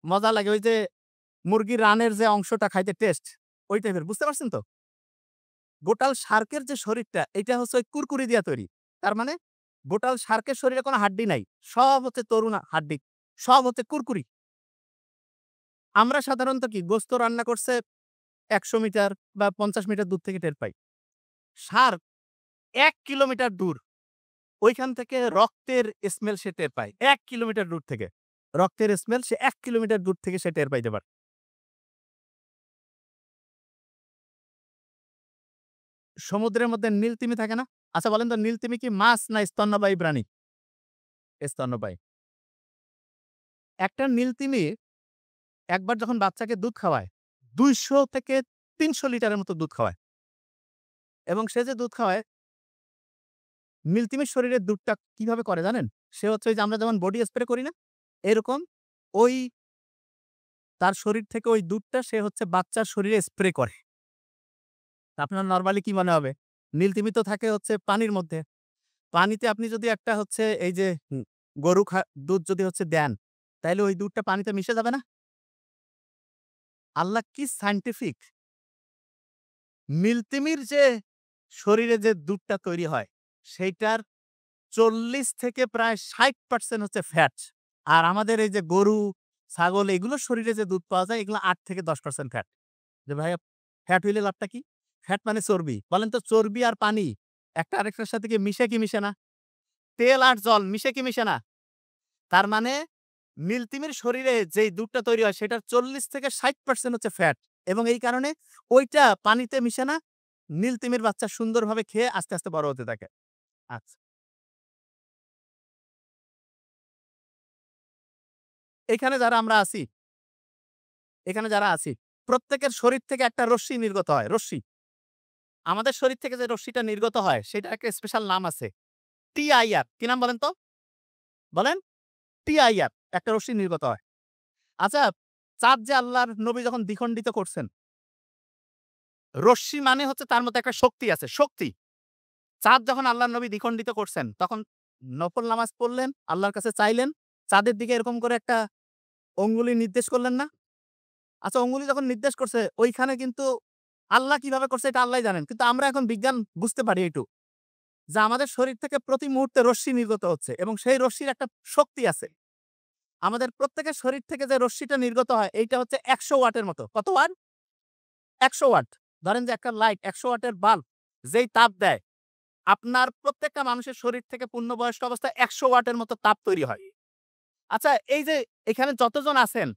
মজা লাগে। ওই যে মুরগির রানের যে অংশটা খাইতে টেস্ট, ওই টাইপের। বুঝতে পারছেন তো? গোটাল শার্কের যে শরীরটা, এইটা হচ্ছে ওই কুরকুরি দিয়া তৈরি। তার মানে গোটাল শার্কের শরীরে কোনো হাড্ডি নাই। সব হচ্ছে তরুণ হাড্ডি। সব হচ্ছে কুরকুরি। আমরা সাধারণত কি গোস্ত রান্না করছে ১০০ মিটার বা ৫০ মিটার দূর থেকে টের পাই। শার্ক ১ কিলোমিটার দূর। ঐখান থেকে রক্তের স্মেল সে টের পায়। ১ কিলোমিটার দূর থেকে। রক্তের স্মেল সে ১ কিলোমিটার দূর থেকে সে টের পাইতে পারে। সমুদ্রের মধ্যে নীল তিমি থাকে না? আচ্ছা বলেন তো নীল তিমি কি মাছ না স্তন্যপায়ী প্রাণী? স্তন্যপায়ী। একটা নীল তিমি একবার যখন বাচ্চাকে দুধ খাওয়ায়, ২০০ থেকে ৩০০ লিটারের মতো দুধ খাওয়ায়। এবং সে যে দুধ খাওয়ায়, নীল তিমির শরীরের দুধটা কিভাবে করে জানেন? সে হচ্ছে ওই যে আমরা যেমন বডি স্প্রে করি না? এরকম ওই তার শরীর থেকে ওই দুধটা সে হচ্ছে বাচ্চার শরীরে স্প্রে করে। আপনার নরমালি কি মনে হবে? নীল তিমি তো থাকে হচ্ছে পানির মধ্যে। পানিতে আপনি যদি একটা হচ্ছে এই যে গরু দুধ যদি হচ্ছে দেন, তাইলে ওই দুধটা পানিতে মিশে যাবে না? আল্লাহ কি সায়েন্টিফিক! নীলতিমির যে শরীরে যে দুধটা তৈরি হয়, সেইটার ৪০ থেকে প্রায় ৬০% হচ্ছে ফ্যাট। আর আমাদের এই যে গরু, ছাগল এগুলোর শরীরে যে দুধ পাওয়া যায় এগুলো ৮ থেকে 10% ফ্যাট। যে ভাইয়া ফ্যাট হইলে লাভটা কি? ফ্যাট মানে চর্বি। বলেন তো চর্বি আর পানি একটা আরেকটার সাথে কি মিশে কি মিশে না? তেল আর জল মিশে কি মিশে না? তার মানে নীলতিমির শরীরে যেই দুধটা তৈরি হয় সেটার ৪০ থেকে ৬০% হচ্ছে ফ্যাট এবং এই কারণে ওইটা পানিতে মিশে না। নীলতিমির বাচ্চা সুন্দরভাবে খেয়ে আস্তে, আস্তে বড় হতে থাকে। আচ্ছা। এখানে যারা আমরা আছি, এখানে যারা আছি, প্রত্যেকের শরীর থেকে একটা রশ্মি নির্গত হয়। রশ্মি। আমাদের শরীর থেকে যে রশ্মিটা নির্গত হয় সেটার একটা স্পেশাল নাম আছে। টিআইআর। কি নাম বলেন তো? বলেন? টিআইআর একটা রশ্মি নির্গত হয়। আচ্ছা, চাঁদ যে আল্লাহর নবী যখন দ্বিখণ্ডিত করছেন, রশ্মি মানে হচ্ছে তার মধ্যে একটা শক্তি আছে, শক্তি। চাঁদ যখন আল্লাহর নবী দ্বিখণ্ডিত করছেন, তখন নফল নামাজ পড়লেন, আল্লাহর কাছে চাইলেন। চাঁদের দিকে এরকম করে একটা অঙ্গুলি নির্দেশ করলেন না? আচ্ছা অঙ্গুলি যখন নির্দেশ করছে, ওইখানে কিন্তু আল্লাহ কিভাবে করছে এটা আল্লাহই জানেন। কিন্তু আমরা এখন বিজ্ঞান বুঝতে পারি এইটুক। যে আমাদের শরীর থেকে প্রতি মুহূর্তে রশ্মি নির্গত হচ্ছে এবং সেই রশ্মির একটা শক্তি আছে। আমাদের প্রত্যেকের শরীর থেকে যে রশ্মিটা নির্গত হয়, এইটা হচ্ছে ১০০ ওয়াটের মতো। কত ওয়াট? ১০০ ওয়াট। ধরেন যে একটা লাইট ১০০ ওয়াটের বাল্ব যেই তাপ দেয়, আপনার প্রত্যেকটা মানুষের শরীর থেকে পূর্ণবয়স্ক অবস্থায় ১০০ ওয়াটের মতো তাপ তৈরি হয়। আচ্ছা এই যে এখানে যতজন আছেন,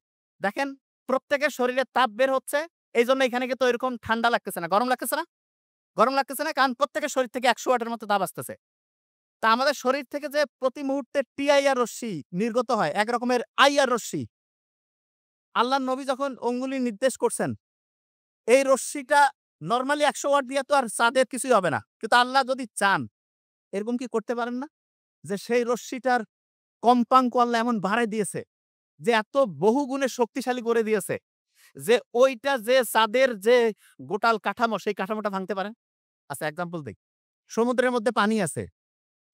দেখেন প্রত্যেকের শরীরে তাপ বের হচ্ছে। এইজন্য এখানে কিন্তু এরকম ঠান্ডা লাগতেছে না। গরম লাগতেছে না? গরম লাগতেছে না? কারণ প্রত্যেকের শরীর থেকে ১০০ ওয়াটের মতো তাপ আসতেছে। তা আমাদের শরীর থেকে যে প্রতি মুহূর্তে টিআইআর রশ্মি নির্গত হয়, এক রকমের আইআর রশ্মি। আল্লাহর নবী যখন অঙ্গুলি নির্দেশ করছেন, এই রশ্মিটা নরমালি ১০০ ওয়াট দিয়ে তো আর চাঁদের কিছুই হবে না। কিন্তু আল্লাহ যদি চান, এরকম কি করতে পারেন না? যে সেই রশ্মিটার কম্পাঙ্ক আল্লাহ এমন বাড়ায় দিয়েছে, যে এত বহুগুণে শক্তিশালী করে দিয়েছে, যে ওইটা যে চাঁদের যে গোটাল কাঠামো, সেই কাঠামোটা ভাঙতে পারে। আচ্ছা এক্সাম্পল দেই। সমুদ্রের মধ্যে পানি আছে।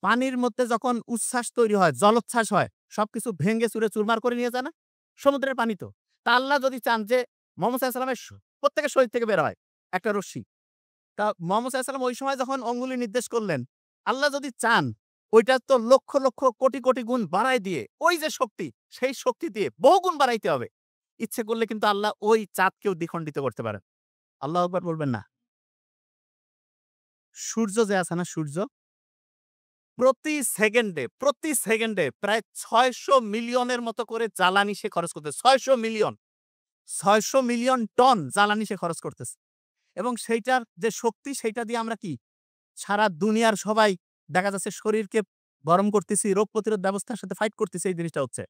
পানির মধ্যে যখন উচ্ছ্বাস তৈরি হয়, জলোচ্ছ্বাস হয়, সবকিছু ভেঙে চুরে চুরমার করে নিয়ে যায় না? সমুদ্রের পানি তো। তা আল্লাহ যদি চান যে মোহাম্মদ সাল্লাল্লাহু আলাইহি ওয়াসাল্লামের প্রত্যেকের শরীর থেকে বের হয় একটা রশ্মি। তা মোহাম্মদ সাল্লাল্লাহু আলাইহি ওয়াসাল্লাম ওই সময় যখন অঙ্গুলি নির্দেশ করলেন, আল্লাহ যদি চান ওইটা তো লক্ষ, লক্ষ কোটি, কোটি গুণ বাড়ায় দিয়ে ওই যে শক্তি, সেই শক্তি দিয়ে বহুগুণ বাড়াইতে হবে। ইচ্ছে করলে কিন্তু আল্লাহ ওই চাঁদকেও দ্বিখণ্ডিত করতে পারেন। আল্লাহু আকবার বলবেন না? সূর্য যে আছে না সূর্য, প্রতি সেকেন্ডে প্রায় ৬০০ মিলিয়নের মতো করে জ্বালানি সে খরচ করতেছে। ৬০০ মিলিয়ন। ৬০০ মিলিয়ন টন জ্বালানি সে খরচ করতেছে। এবং সেইটার যে শক্তি সেইটা দিয়ে আমরা কি সারা দুনিয়ার সবাই দেখা যাচ্ছে শরীরকে গরম করতেছি, রোগ প্রতিরোধ ব্যবস্থার সাথে ফাইট করতেছি, এই জিনিসটা হচ্ছে।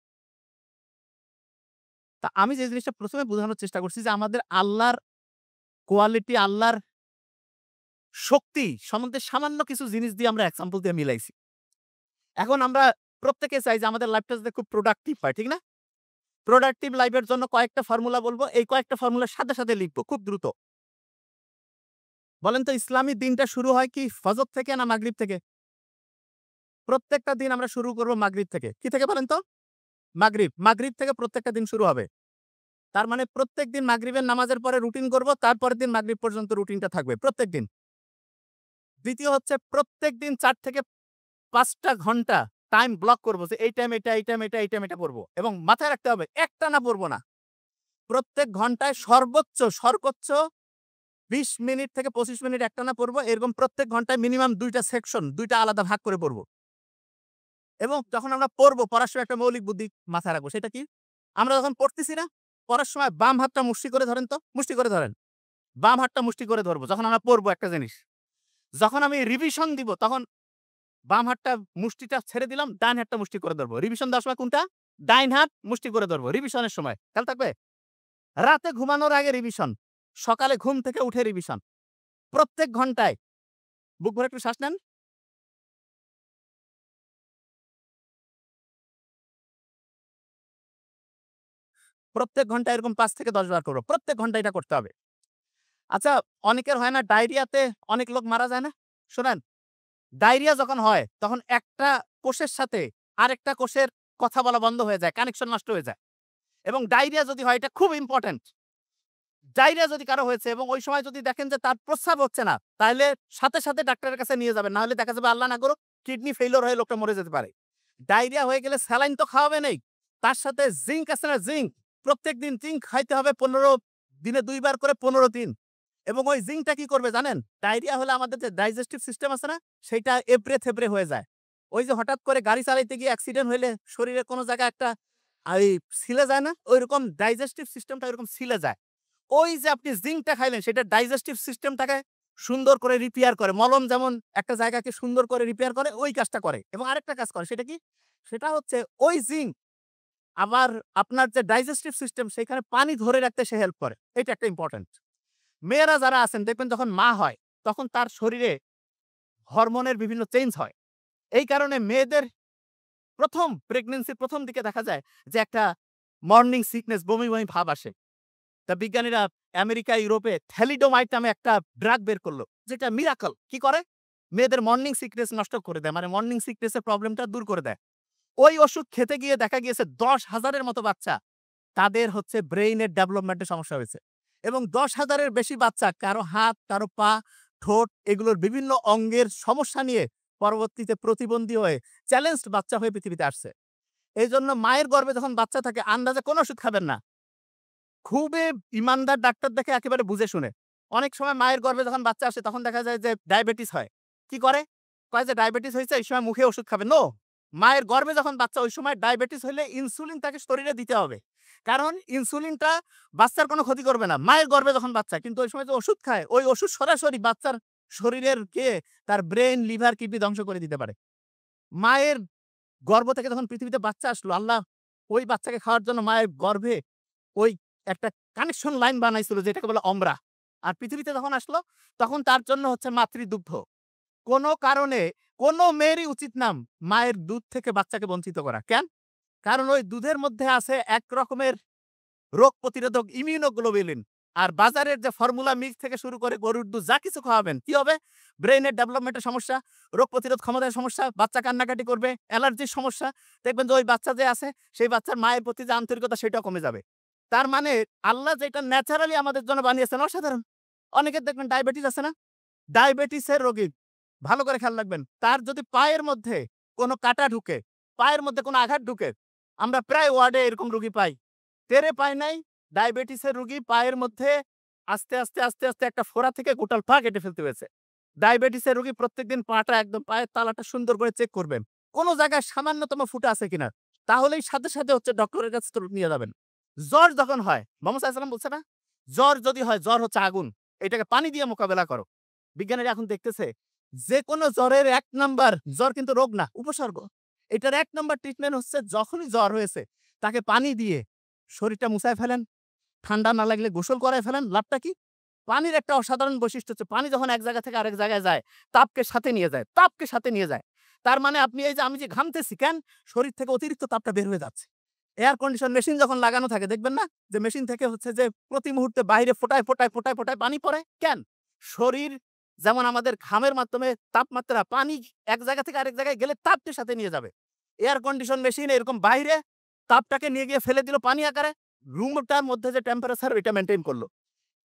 তা আমি যে জিনিসটা ১ম এ বোঝানোর চেষ্টা করছি যে আমাদের আল্লাহর কোয়ালিটি, আল্লাহর শক্তি সম্বন্ধে সামান্য কিছু জিনিস দিয়ে আমরা এক্সাম্পল দিয়ে মিলাইছি। এখন আমরা প্রত্যেকে চাই যে আমাদের লাইফটা যাতে খুব প্রোডাক্টিভ হয়, ঠিক না? প্রোডাক্টিভ লাইফ এর জন্য কয়েকটা ফর্মুলা বলব। এই কয়েকটা ফর্মুলার সাথে, সাথে লিখব খুব দ্রুত। বলেন তো ইসলামী দিনটা শুরু হয় কি ফজর থেকে না মাগরিব থেকে? প্রত্যেকটা দিন আমরা শুরু করব মাগরিব থেকে। কি থেকে বলেন তো? মাগরিব। মাগরিব থেকে প্রত্যেকটা দিন শুরু হবে। তার মানে প্রত্যেকদিন মাগরিবের নামাজের পরে রুটিন করব। তারপরের দিন মাগরিব পর্যন্ত রুটিনটা থাকবে প্রত্যেকদিন। দ্বিতীয় হচ্ছে প্রত্যেকদিন ৪ থেকে ৫ টা ঘন্টা টাইম ব্লক করব যে এই টাইম এটা, এই টাইম এটা, এই টাইম এটা পড়ব। এবং মাথায় রাখতে হবে একটানা পড়ব না। প্রত্যেক ঘন্টায় সর্বোচ্চ ২০ মিনিট থেকে ২৫ মিনিট একটানা পড়ব। এরকম প্রত্যেক ঘন্টায় মিনিমাম ২ টা সেকশন, ২ টা আলাদা ভাগ করে পড়ব। এবং যখন আমরা পড়ব, পড়ার সময় একটা মৌলিক বুদ্ধি মাথায় রাখবো। সেটা কি? আমরা যখন পড়তেছি না, পড়ার সময় বাম হাতটা মুষ্টি করে ধরেন তো, মুষ্টি করে ধরেন। বাম হাতটা মুষ্টি করে ধরবো যখন আমরা পড়বো একটা জিনিস। যখন আমি রিভিশন দিব তখন বাম হাতটা মুষ্টিটা ছেড়ে দিলাম, ডান হাতটা মুষ্টি করে ধরবো। রিভিশন দেওয়ার সময় কোনটা? ডাইন হাত মুষ্টি করে ধরবো রিভিশনের সময়। খেয়াল থাকবে? রাতে ঘুমানোর আগে রিভিশন, সকালে ঘুম থেকে উঠে রিভিশন। প্রত্যেক ঘন্টায় বুক ভরে একটু শ্বাস নেন। প্রত্যেক ঘন্টায় এরকম ৫ থেকে ১০ বার করব। প্রত্যেক ঘন্টায় এটা করতে হবে। আচ্ছা, অনেকের হয় না ডায়রিয়াতে অনেক লোক মারা যায় না? শোনেন, ডায়রিয়া যখন হয় তখন একটা কোষের সাথে আরেকটা কোষের কথা বলা বন্ধ হয়ে যায়, কানেকশন নষ্ট হয়ে যায়। এবং ডায়রিয়া যদি হয় এটা খুব ইম্পোর্টেন্ট। ডায়রিয়া যদি কারো হয়েছে এবং ওই সময় যদি দেখেন যে তার প্রস্রাব হচ্ছে না, তাহলে সাথে, সাথে ডাক্তারের কাছে নিয়ে যাবেন। না হলে দেখা যাবে আল্লাহ না করুক কিডনি ফেইলিউর হয়ে লোকটা মরে যেতে পারে। ডায়রিয়া হয়ে গেলে স্যালাইন তো খাওয়াবেনই। তার সাথে জিঙ্ক আছে না জিঙ্ক, প্রত্যেকদিন জিঙ্ক খাইতে হবে ১৫ দিনে ২ বার করে ১৫ দিন। এবং ওই জিঙ্কটা কি করবে জানেন? ডায়রিয়া হলে আমাদের যে ডাইজেস্টিভ সিস্টেম আছে না? সেইটা এবড়ে-থেবড়ে হয়ে যায়। ওই যে হঠাৎ করে গাড়ি চালাইতে গিয়ে অ্যাক্সিডেন্ট হইলে শরীরে কোন জায়গায় একটা এই ছিলে যায় না? ঐরকম ডাইজেস্টিভ সিস্টেমটা এরকম ছিলে যায়। ওই যে আপনি জিঙ্কটা খাইলেন সেটা ডাইজেস্টিভ সিস্টেমটাকে সুন্দর করে রিপেয়ার করে। মলম যেমন একটা জায়গাকে সুন্দর করে রিপেয়ার করে, ওই কাজটা করে। এবং আরেকটা কাজ করে সেটা কি? সেটা হচ্ছে ওই জিঙ্ক আবার আপনার যে ডাইজেস্টিভ সিস্টেম সেখানে পানি ধরে রাখতে সে হেল্প করে। এটা একটা ইম্পোর্টেন্ট। মেয়েরা যারা আছেন দেখবেন যখন মা হয়, তখন তার শরীরে হরমোনের বিভিন্ন চেঞ্জ হয়। এই কারণে মেয়েদের ১ম প্রেগন্যান্সির ১ম দিকে দেখা যায় যে একটা মর্নিং সিকনেস, বমি, বমি ভাব আসে। তা বিজ্ঞানীরা আমেরিকা, ইউরোপে থ্যালিডোমাইড নামে একটা ড্রাগ বের করল। যেটা মিরাকল। কি করে? মেয়েদের মর্নিং সিকনেস নষ্ট করে দেয়। মানে মর্নিং সিকনেস এর প্রবলেমটা দূর করে দেয়। ওই ওষুধ খেতে গিয়ে দেখা গিয়েছে ১০,০০০ এর মতো বাচ্চা তাদের হচ্ছে ব্রেইনের ডেভেলপমেন্ট এ সমস্যা হয়েছে। এবং ১০,০০০ এর বেশি বাচ্চা কারো হাত, কারো পা, ঠোঁট এগুলোর বিভিন্ন অঙ্গের সমস্যা নিয়ে পরবর্তীতে প্রতিবন্ধী হয়ে চ্যালেঞ্জড বাচ্চা হয়ে পৃথিবীতে আসছে। এইজন্য মায়ের গর্ভে যখন বাচ্চা থাকে আন্দাজে কোন ওষুধ খাবেন না। খুবই ইমানদার ডাক্তার দেখে একেবারে বুঝে শুনে। অনেক সময় মায়ের গর্ভে যখন বাচ্চা আসে তখন দেখা যায় যে ডায়াবেটিস হয়। কি করে? কয় যে ডায়াবেটিস হইছে এই সময় মুখে ওষুধ খাবে। নো! মায়ের গর্ভে যখন বাচ্চা ওই সময় ডায়াবেটিস হইলে ইনসুলিন তাকে শরীরে দিতে হবে। কারণ ইনসুলিনটা বাচ্চার কোনো ক্ষতি করবে না। মায়ের গর্ভে যখন বাচ্চা কিন্তু ওই সময় যে ওষুধ খায়, ওই ওষুধ সরাসরি বাচ্চার শরীরের তার ব্রেইন, লিভার, কিডনি ধ্বংস করে দিতে পারে। মায়ের গর্ভ থেকে যখন পৃথিবীতে বাচ্চা আসলো, আল্লাহ ওই বাচ্চাকে খাওয়ার জন্য মায়ের গর্ভে ওই একটা কানেকশন লাইন বানাইছিল যেটাকে বলে অমরা। আর পৃথিবীতে যখন আসলো তখন তার জন্য হচ্ছে মাতৃদুগ্ধ। কোন কারণে কোন মেয়েরই উচিত না মায়ের দুধ থেকে বাচ্চাকে বঞ্চিত করা। কেন? কারণ ওই দুধের মধ্যে আছে এক রকমের রোগ প্রতিরোধক ইমিউনোগ্লোবুলিন। আর বাজারের যে ফর্মুলা মিল্ক থেকে শুরু করে গরুর দুধ যা কিছু খাওয়াবেন, কি হবে? ব্রেইনের ডেভেলপমেন্টের সমস্যা, রোগ প্রতিরোধ ক্ষমতার সমস্যা, বাচ্চা কান্নাকাটি করবে, অ্যালার্জির সমস্যা। দেখবেন যে ওই বাচ্চা যে আছে, সেই বাচ্চার মায়ের প্রতি যে আন্তরিকতা সেটাও কমে যাবে। তার মানে আল্লাহ যেটা ন্যাচারালি আমাদের জন্য বানিয়েছেন অসাধারণ। অনেকের দেখবেন ডায়াবেটিস আছে না? ডায়াবেটিসের রোগী ভালো করে খেয়াল রাখবেন। তার যদি পায়ের মধ্যে কোনো কাঁটা ঢুকে, পায়ের মধ্যে কোনো আঘাত ঢুকে, আমরা প্রায় ওয়ার্ডে এরকম রোগী পাই। টেরে পায় নাই, ডায়াবেটিসের রোগী পায়ের মধ্যে আস্তে, আস্তে একটা ফোড়া থেকে গোটাল পা কেটে ফেলতে হয়েছে। ডায়াবেটিসের রোগী প্রত্যেকদিন পাটা একদম পায়ের তালাটা সুন্দর করে চেক করবেন। কোন জায়গায় সামান্যতম ফুটা আছে কিনা। তাহলেই সাথে হচ্ছে ডক্টরের কাছে নিয়ে যাবেন। জ্বর যখন হয়, মোহাম্মদ সাল্লাল্লাহু আলাইহি ওয়াসাল্লাম বলছে না? জ্বর যদি হয়, জ্বর হচ্ছে আগুন। এটাকে পানি দিয়ে মোকাবেলা করো। বিজ্ঞানীরা এখন দেখতেছে যেকোনো জ্বরের ১ নাম্বার, জ্বর কিন্তু রোগ না, উপসর্গ। এটার ১ নাম্বার ট্রিটমেন্ট হচ্ছে যখনই জ্বর হয়েছে তাকে পানি দিয়ে শরীরটা মুছায় ফেলেন। ঠান্ডা না লাগলে গোসল করায় ফেলেন। লাভটা কি? পানির একটা অসাধারণ বৈশিষ্ট্য হচ্ছে পানি যখন এক জায়গা থেকে আরেক জায়গায় যায়, তাপকে সাথে নিয়ে যায়, তাপকে সাথে নিয়ে যায়। তার মানে আপনি এই যে আমি যে ঘামতেছি কেন? শরীর থেকে অতিরিক্ত তাপটা বের হয়ে যাচ্ছে। এয়ার কন্ডিশন মেশিন যখন লাগানো থাকে দেখবেন না? যে মেশিন থেকে হচ্ছে যে প্রতি মুহূর্তে বাইরে ফোঁটায় পানি পড়ে। কেন? শরীর যেমন আমাদের ঘামের মাধ্যমে তাপমাত্রা পানি এক জায়গা থেকে আরেক জায়গায় গেলে তাপকে সাথে নিয়ে যাবে। এয়ার কন্ডিশন মেশিন এরকম বাইরে তাপটাকে নিয়ে গিয়ে ফেলে দিল পানি আকারে। রুমটার মধ্যে যে টেম্পারেচার ওইটা মেইনটেইন করল।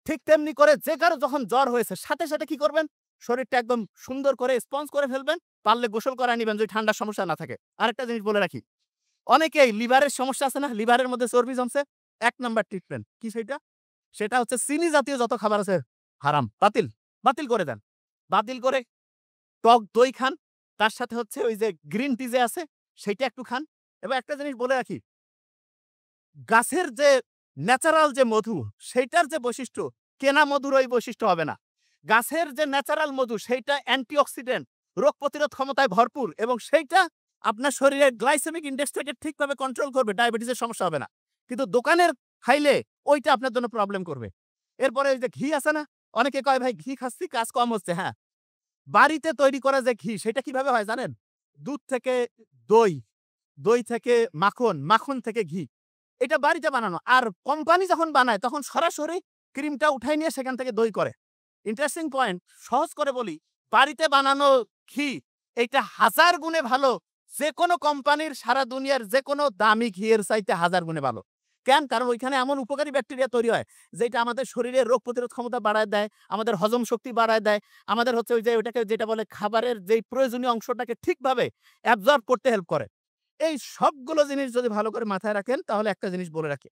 ঠিক তেমনি করে যে কারো যখন জ্বর হয়েছে সাথে কি করবেন? শরীরটা একদম সুন্দর করে স্পঞ্জ করে ফেলবেন। পারলে গোসল করায় নিবেন যদি ঠান্ডার সমস্যা না থাকে। আরেকটা জিনিস বলে রাখি। অনেকেই লিভারের সমস্যা আছে না? লিভারের মধ্যে চর্বি জমছে। ১ নাম্বার ট্রিটমেন্ট কি সেইটা? সেটা হচ্ছে চিনি জাতীয় যত খাবার আছে হারাম। বাতিল করে দেন। বাতিল করে টক দই খান। তার সাথে হচ্ছে ওই যে গ্রিন টি যে আছে সেইটা একটু খান। এবং একটা জিনিস বলে রাখি গাছের যে ন্যাচারাল যে মধু, সেইটার যে বৈশিষ্ট্য, কেনা মধুর ওই বৈশিষ্ট্য হবে না। গাছের যে ন্যাচারাল মধু, সেইটা অ্যান্টিঅক্সিডেন্ট, রোগ প্রতিরোধ ক্ষমতায় ভরপুর এবং সেইটা আপনার শরীরের গ্লাইসেমিক ইনডেক্সটাকে ঠিকভাবে কন্ট্রোল করবে, ডায়াবেটিসের সমস্যা হবে না। কিন্তু দোকানের খাইলে ওইটা আপনার জন্য প্রবলেম করবে। এরপরে ওই যে ঘি আছে না? অনেকে কয়, "ভাই ঘি খাচ্ছি, কাজ কম হচ্ছে।" হ্যাঁ, বাড়িতে তৈরি করা যে ঘি, সেটা কিভাবে হয় জানেন? দুধ থেকে দই, দই থেকে মাখন, মাখন থেকে ঘি। এটা বাড়িতে বানানো। আর কোম্পানি যখন বানায় তখন সরাসরি ক্রিমটা উঠায় নিয়ে সেখান থেকে দই করে। ইন্টারেস্টিং পয়েন্ট, সহজ করে বলি, বাড়িতে বানানো ঘি এইটা ১০০০ গুণে ভালো যেকোনো কোম্পানির সারা দুনিয়ার যেকোনো দামি ঘিয়ের চাইতে ১০০০ গুণে ভালো। কেন? কারণ ওইখানে এমন উপকারী ব্যাকটেরিয়া তৈরি হয় যেটা আমাদের শরীরের রোগ প্রতিরোধ ক্ষমতা বাড়ায় দেয়, আমাদের হজম শক্তি বাড়ায় দেয়, আমাদের হচ্ছে ওই যে ওইটাকে যেটা বলে খাবারের যেই প্রয়োজনীয় অংশটাকে ঠিকভাবে অ্যাবজর্ব করতে হেল্প করে। এই সবগুলো জিনিস যদি ভালো করে মাথায় রাখেন তাহলে একটা জিনিস বলে রাখি।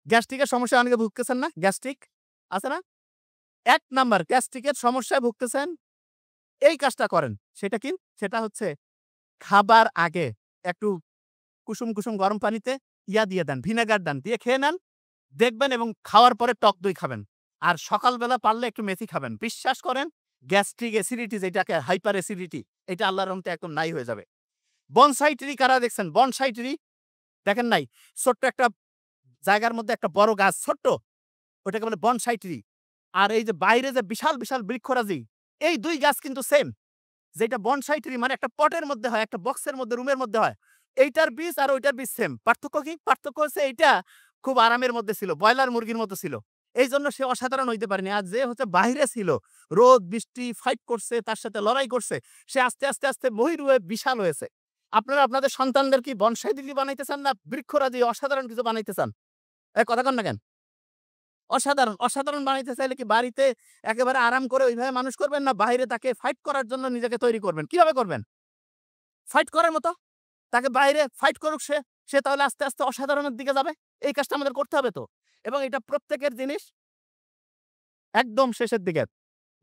গ্যাস্ট্রিকের সমস্যায় অনেকে ভুগতেছেন না? গ্যাস্ট্রিক আছে না? ১ নাম্বার গ্যাস্ট্রিকের সমস্যায় ভুগতেছেন, এই কাজটা করেন। সেটা কি? সেটা হচ্ছে খাবার আগে একটু কুসুম গরম পানিতে দিয়ে দেন, ভিনেগার দেন, দিয়ে খেয়ে নেন। দেখবেন এবং খাওয়ার পরে টক দই খাবেন। আর সকালবেলা পারলে একটু মেথি খাবেন। বিশ্বাস করেন গ্যাস্ট্রিক অ্যাসিডিটি যেটাকে হাইপার অ্যাসিডিটি এটা আল্লাহর রহমতে একদম নাই হয়ে যাবে। বনসাই ট্রি কারা দেখছেন? বনসাই ট্রি দেখেন নাই? ছোট্ট একটা জায়গার মধ্যে একটা বড় গাছ ছোট্ট, ওটাকে বলে বনসাই ট্রি। আর এই যে বাইরে যে বিশাল বৃক্ষরাজি, এই ২ গাছ কিন্তু সেম। যেটা বনসাই ট্রি মানে একটা পটের মধ্যে হয়, একটা বক্সের মধ্যে, রুমের মধ্যে হয়। এইটার বীজ আর ওইটার বীজ সেম। পার্থক্য কি? পার্থক্য হচ্ছে এইটা খুব আরামের মধ্যে ছিল। ব্রয়লার মুরগির মতো ছিল। এইজন্য সে অসাধারণ হইতে পারেনি। আর যে হচ্ছে বাহিরে ছিল, রোদ, বৃষ্টি ফাইট করছে, তার সাথে লড়াই করছে, সে আস্তে মহির হয়ে বিশাল হয়েছে। আপনারা আপনাদের সন্তানদের কি বনসাই ট্রি বানাইতে চান না বৃক্ষরাজি অসাধারণ কিছু বানাইতে চান? কথা কন না কেন? অসাধারণ বানাইতে চাইলে কি বাড়িতে একেবারে আরাম করে ওইভাবে মানুষ করবেন না বাইরে তাকে ফাইট করার জন্য নিজেকে তৈরি করবেন? কিভাবে করবেন? ফাইট করার মতো। তাকে বাইরে ফাইট করুক সে। সে তাহলে আস্তে অসাধারণের দিকে যাবে। এই কাজটা আমাদের করতে হবে তো। এবং এটা প্রত্যেকের জিনিস। একদম শেষের দিকে।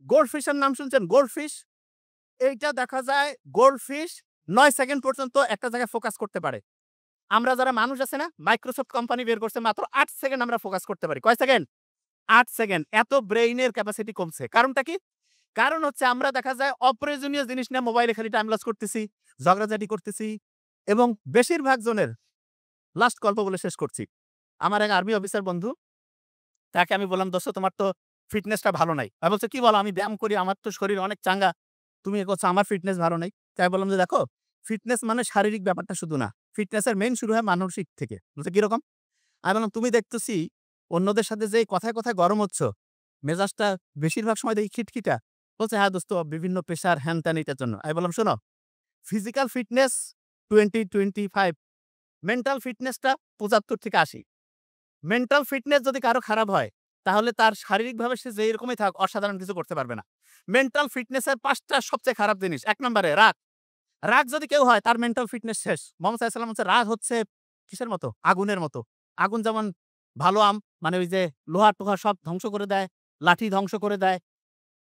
গোল্ডফিশের নাম শুনছেন? গোল্ডফিশ? এইটা দেখা যায় গোল্ডফিশ ৯ সেকেন্ড পর্যন্ত একটা জায়গায় ফোকাস করতে পারে। আমরা যারা মানুষ আছে না? মাইক্রোসফট কোম্পানি বের করছে মাত্র ৮ সেকেন্ড আমরা ফোকাস করতে পারি। কয় সেকেন্ড? ৮ সেকেন্ড। এত ব্রেইনের ক্যাপাসিটি কমছে। কারণটা কি? কারণ হচ্ছে আমরা দেখা যায় অপ্রয়োজনীয় জিনিস নিয়ে মোবাইলে খালি টাইম লস করতেছি, ঝগড়াঝাটি করতেছি এবং বেশিরভাগ জনের লাস্ট গল্প বলে শেষ করছি। আমার এক আর্মি অফিসার বন্ধু, তাকে আমি বললাম, "দোস্ত তোমার তো ফিটনেসটা ভালো নাই।" বলছে, "কি বলো? আমি ব্যায়াম করি, আমার তো শরীর অনেক চাঙ্গা। তুমি এ করছো, আমার ফিটনেস ভালো নাই।" তাই বললাম যে, "দেখো, ফিটনেস মানে শারীরিক ব্যাপারটা শুধু না। ফিটনেসের মেইন শুরু হয় মানসিক থেকে।" বলছে, "কিরকম?" আমি বললাম, "তুমি দেখতেছি অন্যদের সাথে যে কথায়, কথায় গরম হচ্ছ, মেজাজটা বেশিরভাগ সময় দেখি খিটখিটা।" বলছে, "হ্যাঁ দোস্ত, বিভিন্ন প্রেশার হ্যান-ত্যান এটার জন্য।" আমি বললাম, "শোনো, ফিজিক্যাল ফিটনেস 20-25, মেন্টাল ফিটনেসটা ৭৫-৮০। মেন্টাল ফিটনেস যদি কারো খারাপ হয়, তাহলে তার শারীরিকভাবে সে যেই রকমই থাক অসাধারণ কিছু করতে পারবে না। মেন্টাল ফিটনেসের ৫ টা সবচেয়ে খারাপ জিনিস। ১ নম্বরে রাগ। রাগ যদি কেউ হয় তার মেন্টাল ফিটনেস শেষ। মোহাম্মদ সাঃ হচ্ছে রাগ হচ্ছে কিসের মতো? আগুনের মতো। আগুন যেমন ভালো মানে ওই যে লোহা-টোহা সব ধ্বংস করে দেয়, লাঠি ধ্বংস করে দেয়।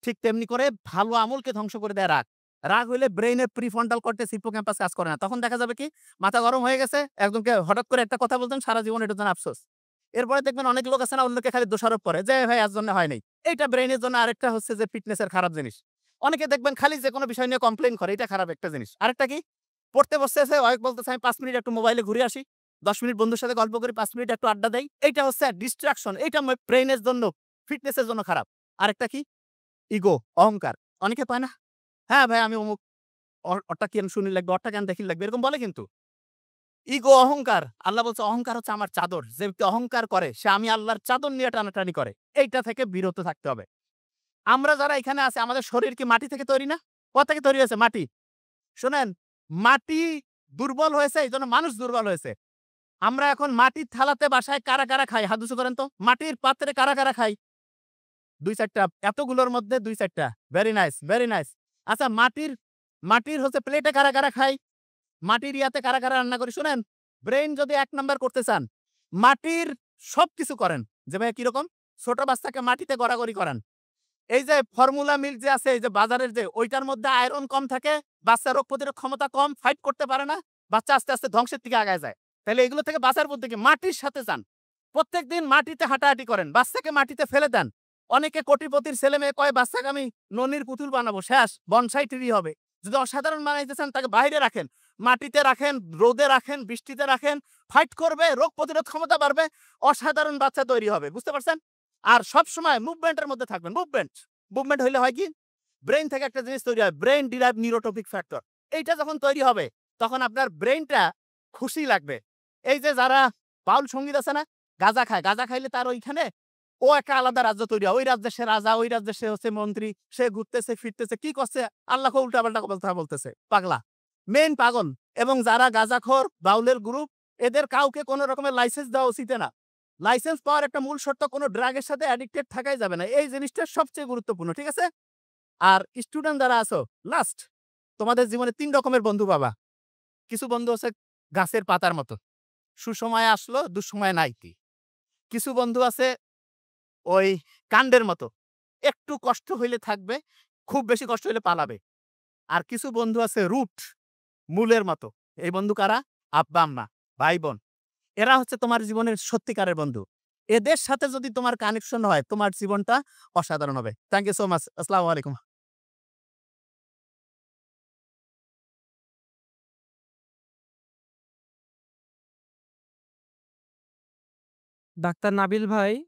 ঠিক তেমনি করে ভালো আমলকে ধ্বংস করে দেয় রাগ। রাগ হইলে ব্রেইনের প্রিফ্রন্টাল কর্টেক্স, হিপ্পোক্যাম্পাস কাজ করে না। তখন দেখা যাবে কি মাথা গরম হয়ে গেছে। একজনকে হঠাৎ করে একটা কথা বলতেন, সারা জীবন এটার জন্য আফসোস। এরপরে দেখবেন অনেক লোক আছে না অন্যকে খালি দোষারোপ করে যে, "ভাই এর জন্য হয় নাই।" এইটা ব্রেইনের জন্য আরেকটা হচ্ছে যে ফিটনেসের খারাপ জিনিস। অনেকে দেখবেন খালি যেকোনো বিষয় নিয়ে কমপ্লেইন করে। এটা খারাপ একটা জিনিস। আরেকটা কি? পড়তে বসতেছে, ওয়াইফ বলতেছে, "আমি ৫ মিনিট একটু মোবাইলে ঘুরে আসি। ১০ মিনিট বন্ধুর সাথে গল্প করি, ৫ মিনিট একটু আড্ডা দেই।" এইটা হচ্ছে ডিস্ট্রাকশন। এইটা ব্রেইনের জন্য, ফিটনেসের জন্য খারাপ। আরেকটা কি? ইগো, অহংকার। অনেকে পায় না? "হ্যাঁ ভাই আমি অমুক, ওরটা কেন শুনি লাগবে, ওরটা কেন দেখি লাগবে?" এরকম বলে কিন্তু। ইগো, অহংকার। আল্লাহ বলছে, "অহংকার হচ্ছে আমার চাদর।" যে ব্যক্তি অহংকার করে সে আমি আল্লাহর চাদর নিয়ে টানাটানি করে। এইটা থেকে বিরত থাকতে হবে। আমরা যারা এখানে আছি আমাদের শরীর কি মাটি থেকে তৈরি না? কোথা থেকে তৈরি হয়েছে? মাটি। শোনেন, মাটি দুর্বল হয়েছে এইজন্য মানুষ দুর্বল হয়েছে। আমরা এখন মাটির থালাতে বাসায় কারা, কারা খাই? হাত উঁচু করেন তো। মাটির পাত্রে কারা, কারা খাই? ২-৪ টা। এতগুলোর মধ্যে ২-৪ টা। Very nice, very nice. আচ্ছা, মাটির মাটির হচ্ছে প্লেটে কারা, কারা খাই? মাটির ইয়াতে কারা, কারা রান্না করি? শুনেন, ব্রেইন যদি ১ নাম্বার করতে চান, মাটির সবকিছু করেন। যে ভাইয়া কিরকম? ছোট বাচ্চাকে মাটিতে গড়াগড়ি করান। এই যে ফর্মুলা মিল্ক যে আছে, এই যে বাজারের যে, ওইটার মধ্যে আয়রন কম থাকে, বাচ্চার রোগ প্রতিরোধ ক্ষমতা কম, ফাইট করতে পারে না। বাচ্চা আস্তে, আস্তে ধ্বংসের দিকে আগায় যায়। তাইলে এগুলো থেকে বাঁচার পদ্ধতি কি? মাটির সাথে যান। প্রত্যেকদিন মাটিতে হাঁটাহাঁটি করেন। বাচ্চাকে মাটিতে ফেলে দেন। অনেকে কোটিপতির ছেলেমেয়ে কয়, "বাচ্চাকে আমি ননির পুতুল বানাবো।" শেষ। বনসাই ট্রি হবে। যদি অসাধারণ বানাইতে চান তাকে বাইরে রাখেন। মাটিতে রাখেন, রোদে রাখেন, বৃষ্টিতে রাখেন। ফাইট করবে, রোগ প্রতিরোধ ক্ষমতা বাড়বে, অসাধারণ বাচ্চা তৈরি হবে। বুঝতে পারছেন? আর সবসময় মুভমেন্টের মধ্যে থাকবেন। মুভমেন্ট। মুভমেন্ট হইলে হয় কি? ব্রেইন থেকে একটা জিনিস তৈরি হয়। Brain derived neurotrophic factor. এইটা যখন তৈরি হবে, তখন আপনার ব্রেইনটা খুশি লাগবে। এই যে যারা বাউল সংগীত আছে না? গাঁজা খায়। গাঁজা খাইলে তার ওইখানে ও একটা আলাদা রাজ্য তৈরি হয়। ওই রাজ্যে সে রাজা, ওই রাজ্যে সে হচ্ছে মন্ত্রী। সে ঘুরতেছে, ফিরতেছে, কি করছে? আল্লাহকে উল্টাপাল্টা কথা বলতেছে। পাগলা। মেইন পাগল। এবং যারা গাঁজাখোর, বাউলের গ্রুপ, এদের কাউকে কোন রকমের লাইসেন্স দেওয়া উচিত না। লাইসেন্স পাওয়ার একটা মূল শর্ত কোন ড্রাগের সাথে অ্যাডিক্টেড থাকাই যাবে না। এই জিনিসটা সবচেয়ে গুরুত্বপূর্ণ। ঠিক আছে? আর স্টুডেন্ট যারা আছো, লাস্ট, তোমাদের জীবনে ৩ রকমের বন্ধু পাবা। কিছু বন্ধু হচ্ছে গাছের পাতার মতো। সুসময়ে আসলো, দুঃসময়ে নাই কি। কিছু বন্ধু আছে ওই কাণ্ডের মতো। একটু কষ্ট হইলে থাকবে, খুব বেশি কষ্ট হইলে পালাবে। আর কিছু বন্ধু আছে রুট, মূলের মতো। এই বন্ধু কারা? আব্বা-আম্মা, ভাই-বোন। এরা হচ্ছে তোমার জীবনের সত্যিকারের বন্ধু। এদের সাথে যদি তোমার কানেকশন হয়, তোমার জীবনটা অসাধারণ হবে। Thank you so much. আসসালামু আলাইকুম।
ডাক্তার নাবিল ভাই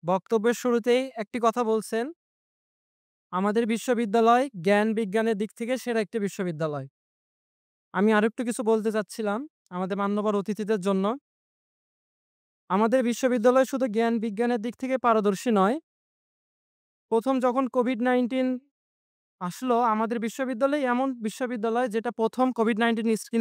বক্তব্যের শুরুতেই একটি কথা বলছেন, আমাদের বিশ্ববিদ্যালয় জ্ঞান বিজ্ঞানের দিক থেকে সেরা একটি বিশ্ববিদ্যালয়। আমি আরেকটু কিছু বলতে চাচ্ছিলাম আমাদের মান্যবর অতিথিদের জন্য। আমাদের বিশ্ববিদ্যালয় শুধু জ্ঞান বিজ্ঞানের দিক থেকে পারদর্শী নয়, ১ম যখন কোভিড-19 আসলো আমাদের বিশ্ববিদ্যালয় এমন বিশ্ববিদ্যালয় যেটা ১ম কোভিড-19 স্ক্রিনে